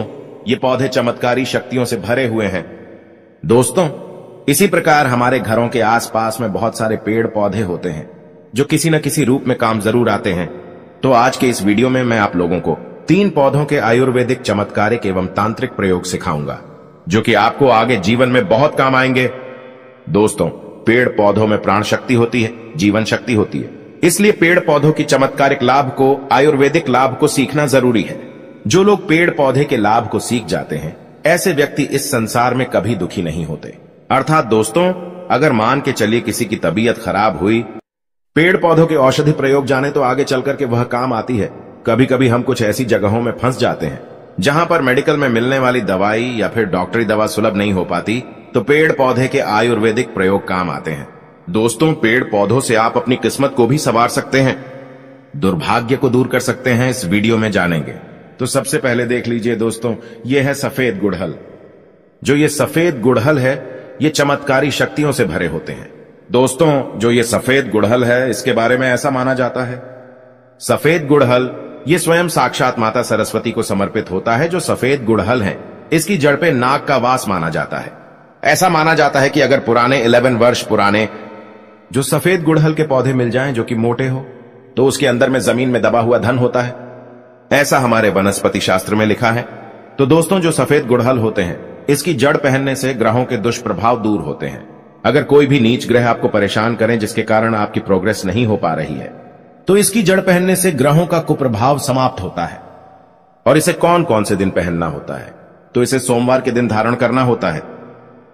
ये पौधे चमत्कारी शक्तियों से भरे हुए हैं। दोस्तों, इसी प्रकार हमारे घरों के आसपास में बहुत सारे पेड़ पौधे होते हैं जो किसी न किसी रूप में काम जरूर आते हैं। तो आज के इस वीडियो में मैं आप लोगों को 3 पौधों के आयुर्वेदिक चमत्कारिक एवं तांत्रिक प्रयोग सिखाऊंगा, जो कि आपको आगे जीवन में बहुत काम आएंगे। दोस्तों, पेड़ पौधों में प्राण शक्ति होती है, जीवन शक्ति होती है, इसलिए पेड़ पौधों की चमत्कारिक लाभ को, आयुर्वेदिक लाभ को सीखना जरूरी है। जो लोग पेड़ पौधे के लाभ को सीख जाते हैं, ऐसे व्यक्ति इस संसार में कभी दुखी नहीं होते। अर्थात दोस्तों, अगर मान के चलिए किसी की तबीयत खराब हुई, पेड़ पौधों के औषधि प्रयोग जाने तो आगे चलकर के वह काम आती है। कभी कभी हम कुछ ऐसी जगहों में फंस जाते हैं जहां पर मेडिकल में मिलने वाली दवाई या फिर डॉक्टरी दवा सुलभ नहीं हो पाती, तो पेड़ पौधे के आयुर्वेदिक प्रयोग काम आते हैं। दोस्तों, पेड़ पौधों से आप अपनी किस्मत को भी संवार सकते हैं, दुर्भाग्य को दूर कर सकते हैं, इस वीडियो में जानेंगे। तो सबसे पहले देख लीजिए दोस्तों, यह है सफेद गुड़हल। जो ये सफेद गुड़हल है, ये चमत्कारी शक्तियों से भरे होते हैं। दोस्तों, जो ये सफेद गुड़हल है, इसके बारे में ऐसा माना जाता है, सफेद गुड़हल ये स्वयं साक्षात माता सरस्वती को समर्पित होता है। जो सफेद गुड़हल है, इसकी जड़ पे नाग का वास माना जाता है। ऐसा माना जाता है कि अगर पुराने 11 वर्ष पुराने जो सफेद गुड़हल के पौधे मिल जाएं जो कि मोटे हो, तो उसके अंदर में जमीन में दबा हुआ धन होता है। ऐसा हमारे वनस्पति शास्त्र में लिखा है। तो दोस्तों, जो सफेद गुड़हल होते हैं, इसकी जड़ पहनने से ग्रहों के दुष्प्रभाव दूर होते हैं। अगर कोई भी नीच ग्रह आपको परेशान करें जिसके कारण आपकी प्रोग्रेस नहीं हो पा रही है, तो इसकी जड़ पहनने से ग्रहों का कुप्रभाव समाप्त होता है। और इसे कौन कौन से दिन पहनना होता है? तो इसे सोमवार के दिन धारण करना होता है।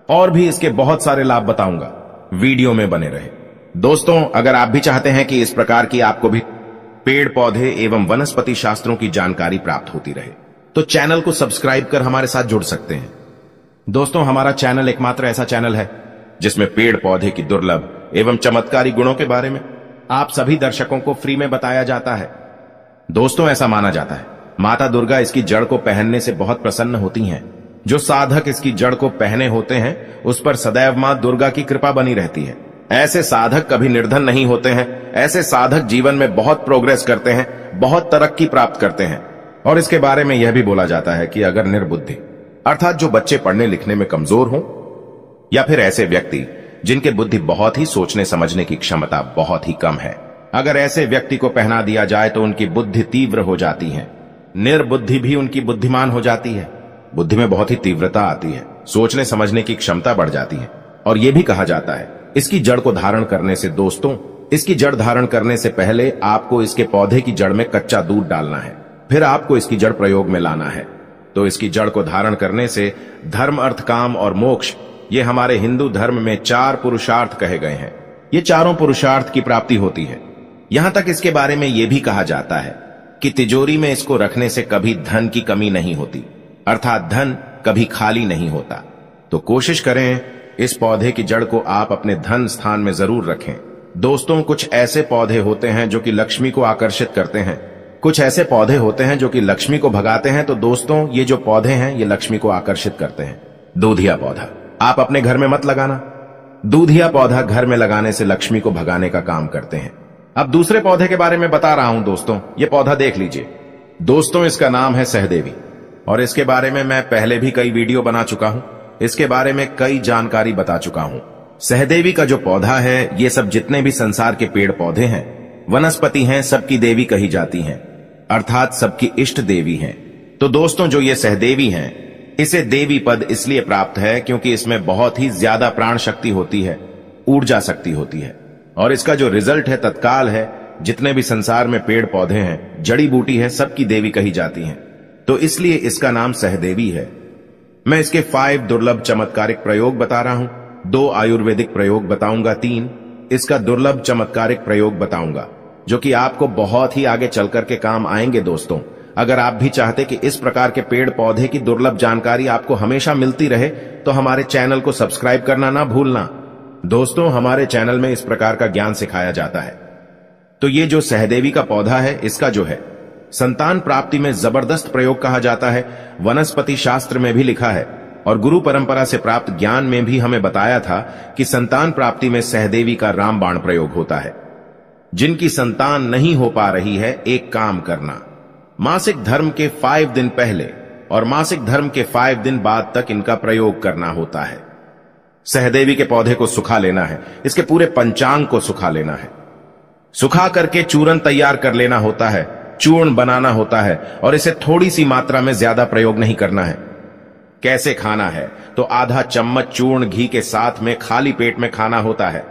और भी इसके बहुत सारे लाभ बताऊंगा, वीडियो में बने रहे। दोस्तों, अगर आप भी चाहते हैं कि इस प्रकार की आपको भी पेड़ पौधे एवं वनस्पति शास्त्रों की जानकारी प्राप्त होती रहे, तो चैनल को सब्सक्राइब कर हमारे साथ जुड़ सकते हैं। दोस्तों, हमारा चैनल एकमात्र ऐसा चैनल है जिसमें पेड़ पौधे की दुर्लभ एवं चमत्कारी गुणों के बारे में आप सभी दर्शकों को फ्री में बताया जाता है। दोस्तों, ऐसा माना जाता है माता दुर्गा इसकी जड़ को पहनने से बहुत प्रसन्न होती हैं। जो साधक इसकी जड़ को पहने होते हैं, उस पर सदैव मां दुर्गा की कृपा बनी रहती है। ऐसे साधक कभी निर्धन नहीं होते हैं। ऐसे साधक जीवन में बहुत प्रोग्रेस करते हैं, बहुत तरक्की प्राप्त करते हैं। और इसके बारे में यह भी बोला जाता है कि अगर निर्बुद्धि अर्थात जो बच्चे पढ़ने लिखने में कमजोर हों, या फिर ऐसे व्यक्ति जिनके बुद्धि बहुत ही सोचने समझने की क्षमता बहुत ही कम है, अगर ऐसे व्यक्ति को पहना दिया जाए तो उनकी बुद्धि तीव्र हो जाती है। निर्बुद्धि भी उनकी बुद्धिमान हो जाती है। बुद्धि में बहुत ही तीव्रता आती है, सोचने समझने की क्षमता बढ़ जाती है। और यह भी कहा जाता है इसकी जड़ को धारण करने से, दोस्तों, इसकी जड़ धारण करने से पहले आपको इसके पौधे की जड़ में कच्चा दूध डालना है, फिर आपको इसकी जड़ प्रयोग में लाना है। तो इसकी जड़ को धारण करने से धर्म, अर्थ, काम और मोक्ष, ये हमारे हिंदू धर्म में 4 पुरुषार्थ कहे गए हैं। ये चारों पुरुषार्थ की प्राप्ति होती है। यहां तक इसके बारे में यह भी कहा जाता है कि तिजोरी में इसको रखने से कभी धन की कमी नहीं होती, अर्थात धन कभी खाली नहीं होता। तो कोशिश करें इस पौधे की जड़ को आप अपने धन स्थान में जरूर रखें। दोस्तों, कुछ ऐसे पौधे होते हैं जो कि लक्ष्मी को आकर्षित करते हैं, कुछ ऐसे पौधे होते हैं जो कि लक्ष्मी को भगाते हैं। तो दोस्तों, ये जो पौधे हैं ये लक्ष्मी को आकर्षित करते हैं। दूधिया पौधा आप अपने घर में मत लगाना। दूधिया पौधा घर में लगाने से लक्ष्मी को भगाने का काम करते हैं। अब दूसरे पौधे के बारे में बता रहा हूं दोस्तों, ये पौधा देख लीजिए। दोस्तों, इसका नाम है सहदेवी और इसके बारे में मैं पहले भी कई वीडियो बना चुका हूं, इसके बारे में कई जानकारी बता चुका हूं। सहदेवी का जो पौधा है, ये सब जितने भी संसार के पेड़ पौधे हैं, वनस्पति हैं, सबकी देवी कही जाती हैं, अर्थात सबकी इष्ट देवी हैं। तो दोस्तों, जो ये सहदेवी हैं, इसे देवी पद इसलिए प्राप्त है क्योंकि इसमें बहुत ही ज्यादा प्राण शक्ति होती है, ऊर्जा शक्ति होती है, और इसका जो रिजल्ट है तत्काल है। जितने भी संसार में पेड़ पौधे हैं, जड़ी बूटी है, सबकी देवी कही जाती हैं, तो इसलिए इसका नाम सहदेवी है। मैं इसके 5 दुर्लभ चमत्कारिक प्रयोग बता रहा हूं, 2 आयुर्वेदिक प्रयोग बताऊंगा, 3 इसका दुर्लभ चमत्कारिक प्रयोग बताऊंगा, जो कि आपको बहुत ही आगे चलकर के काम आएंगे। दोस्तों, अगर आप भी चाहते कि इस प्रकार के पेड़ पौधे की दुर्लभ जानकारी आपको हमेशा मिलती रहे, तो हमारे चैनल को सब्सक्राइब करना ना भूलना। दोस्तों, हमारे चैनल में इस प्रकार का ज्ञान सिखाया जाता है। तो ये जो सहदेवी का पौधा है, इसका जो है संतान प्राप्ति में जबरदस्त प्रयोग कहा जाता है। वनस्पति शास्त्र में भी लिखा है और गुरु परंपरा से प्राप्त ज्ञान में भी हमें बताया था कि संतान प्राप्ति में सहदेवी का रामबाण प्रयोग होता है। जिनकी संतान नहीं हो पा रही है, एक काम करना, मासिक धर्म के 5 दिन पहले और मासिक धर्म के 5 दिन बाद तक इनका प्रयोग करना होता है। सहदेवी के पौधे को सुखा लेना है, इसके पूरे पंचांग को सुखा लेना है, सुखा करके चूर्ण तैयार कर लेना होता है, चूर्ण बनाना होता है, और इसे थोड़ी सी मात्रा में ज्यादा प्रयोग नहीं करना है। कैसे खाना है? तो आधा चम्मच चूर्ण घी के साथ में खाली पेट में खाना होता है।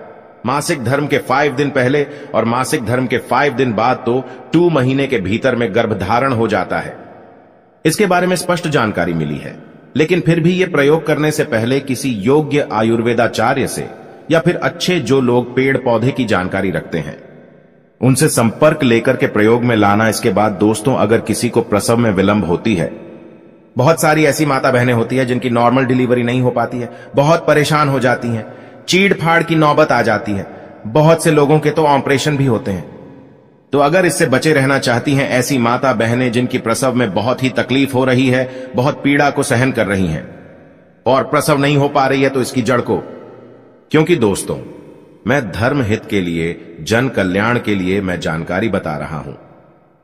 मासिक धर्म के 5 दिन पहले और मासिक धर्म के 5 दिन बाद तो 2 महीने के भीतर में गर्भधारण हो जाता है। इसके बारे में स्पष्ट जानकारी मिली है, लेकिन फिर भी यह प्रयोग करने से पहले किसी योग्य आयुर्वेदाचार्य से या फिर अच्छे जो लोग पेड़ पौधे की जानकारी रखते हैं, उनसे संपर्क लेकर के प्रयोग में लाना। इसके बाद दोस्तों, अगर किसी को प्रसव में विलंब होती है, बहुत सारी ऐसी माता बहनें होती है जिनकी नॉर्मल डिलीवरी नहीं हो पाती है, बहुत परेशान हो जाती हैं, चीड़ फाड़ की नौबत आ जाती है, बहुत से लोगों के तो ऑपरेशन भी होते हैं। तो अगर इससे बचे रहना चाहती हैं ऐसी माता बहनें जिनकी प्रसव में बहुत ही तकलीफ हो रही है, बहुत पीड़ा को सहन कर रही हैं और प्रसव नहीं हो पा रही है, तो इसकी जड़ को, क्योंकि दोस्तों, मैं धर्म हित के लिए, जन कल्याण के लिए मैं जानकारी बता रहा हूं,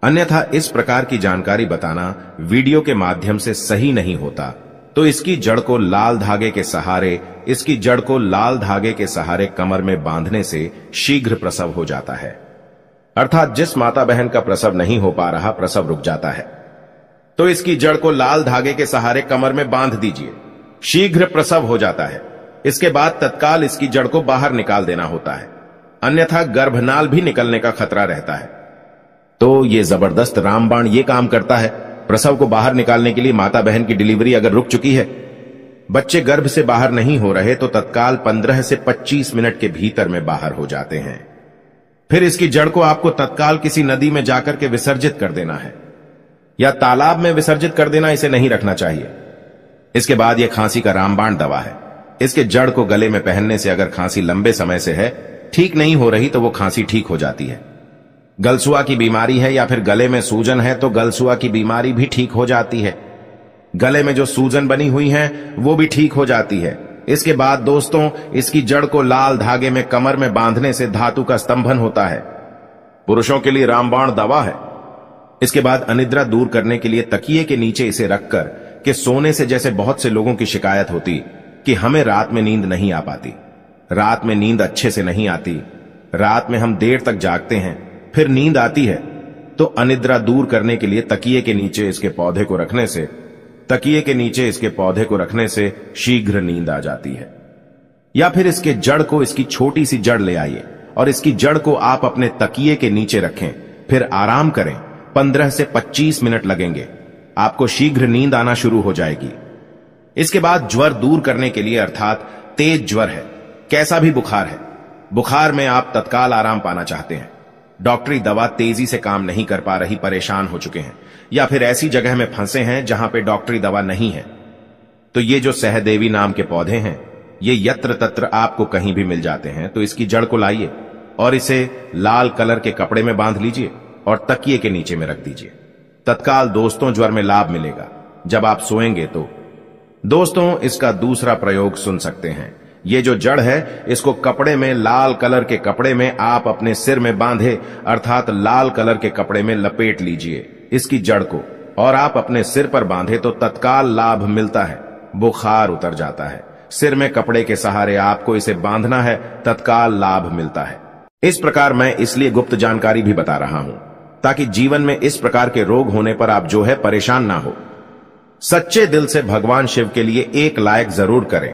अन्यथा इस प्रकार की जानकारी बताना वीडियो के माध्यम से सही नहीं होता। तो इसकी जड़ को लाल धागे के सहारे, इसकी जड़ को लाल धागे के सहारे कमर में बांधने से शीघ्र प्रसव हो जाता है, अर्थात जिस माता बहन का प्रसव नहीं हो पा रहा, प्रसव रुक जाता है, तो इसकी जड़ को लाल धागे के सहारे कमर में बांध दीजिए, शीघ्र प्रसव हो जाता है। इसके बाद तत्काल इसकी जड़ को बाहर निकाल देना होता है, अन्यथा गर्भनाल भी निकलने का खतरा रहता है। तो ये जबरदस्त रामबाण ये काम करता है। प्रसव को बाहर निकालने के लिए माता बहन की डिलीवरी अगर रुक चुकी है, बच्चे गर्भ से बाहर नहीं हो रहे, तो तत्काल 15 से 25 मिनट के भीतर में बाहर हो जाते हैं। फिर इसकी जड़ को आपको तत्काल किसी नदी में जाकर के विसर्जित कर देना है या तालाब में विसर्जित कर देना, इसे नहीं रखना चाहिए। इसके बाद यह खांसी का रामबाण दवा है। इसके जड़ को गले में पहनने से अगर खांसी लंबे समय से है, ठीक नहीं हो रही, तो वो खांसी ठीक हो जाती है। गलसुआ की बीमारी है या फिर गले में सूजन है, तो गलसुआ की बीमारी भी ठीक हो जाती है। गले में जो सूजन बनी हुई है वो भी ठीक हो जाती है। इसके बाद दोस्तों, इसकी जड़ को लाल धागे में कमर में बांधने से धातु का स्तंभन होता है। पुरुषों के लिए रामबाण दवा है। इसके बाद अनिद्रा दूर करने के लिए तकिए के नीचे इसे रखकर कि सोने से, जैसे बहुत से लोगों की शिकायत होती कि हमें रात में नींद नहीं आ पाती, रात में नींद अच्छे से नहीं आती, रात में हम देर तक जागते हैं, फिर नींद आती है, तो अनिद्रा दूर करने के लिए तकिए के नीचे इसके पौधे को रखने से, तकिए के नीचे इसके पौधे को रखने से शीघ्र नींद आ जाती है। या फिर इसके जड़ को, इसकी छोटी सी जड़ ले आइए और इसकी जड़ को आप अपने तकिए के नीचे रखें, फिर आराम करें। 15 से 25 मिनट लगेंगे, आपको शीघ्र नींद आना शुरू हो जाएगी। इसके बाद ज्वर दूर करने के लिए, अर्थात तेज ज्वर है, कैसा भी बुखार है, बुखार में आप तत्काल आराम पाना चाहते हैं, डॉक्टरी दवा तेजी से काम नहीं कर पा रही, परेशान हो चुके हैं, या फिर ऐसी जगह में फंसे हैं जहां पे डॉक्टरी दवा नहीं है, तो ये जो सहदेवी नाम के पौधे हैं, ये यत्र तत्र आपको कहीं भी मिल जाते हैं। तो इसकी जड़ को लाइए और इसे लाल कलर के कपड़े में बांध लीजिए और तकिए के नीचे में रख दीजिए। तत्काल दोस्तों ज्वर में लाभ मिलेगा। जब आप सोएंगे तो दोस्तों इसका दूसरा प्रयोग सुन सकते हैं। ये जो जड़ है, इसको कपड़े में, लाल कलर के कपड़े में आप अपने सिर में बांधे, अर्थात लाल कलर के कपड़े में लपेट लीजिए इसकी जड़ को, और आप अपने सिर पर बांधे तो तत्काल लाभ मिलता है, बुखार उतर जाता है। सिर में कपड़े के सहारे आपको इसे बांधना है, तत्काल लाभ मिलता है। इस प्रकार मैं इसलिए गुप्त जानकारी भी बता रहा हूं ताकि जीवन में इस प्रकार के रोग होने पर आप जो है परेशान ना हो। सच्चे दिल से भगवान शिव के लिए एक लायक जरूर करें।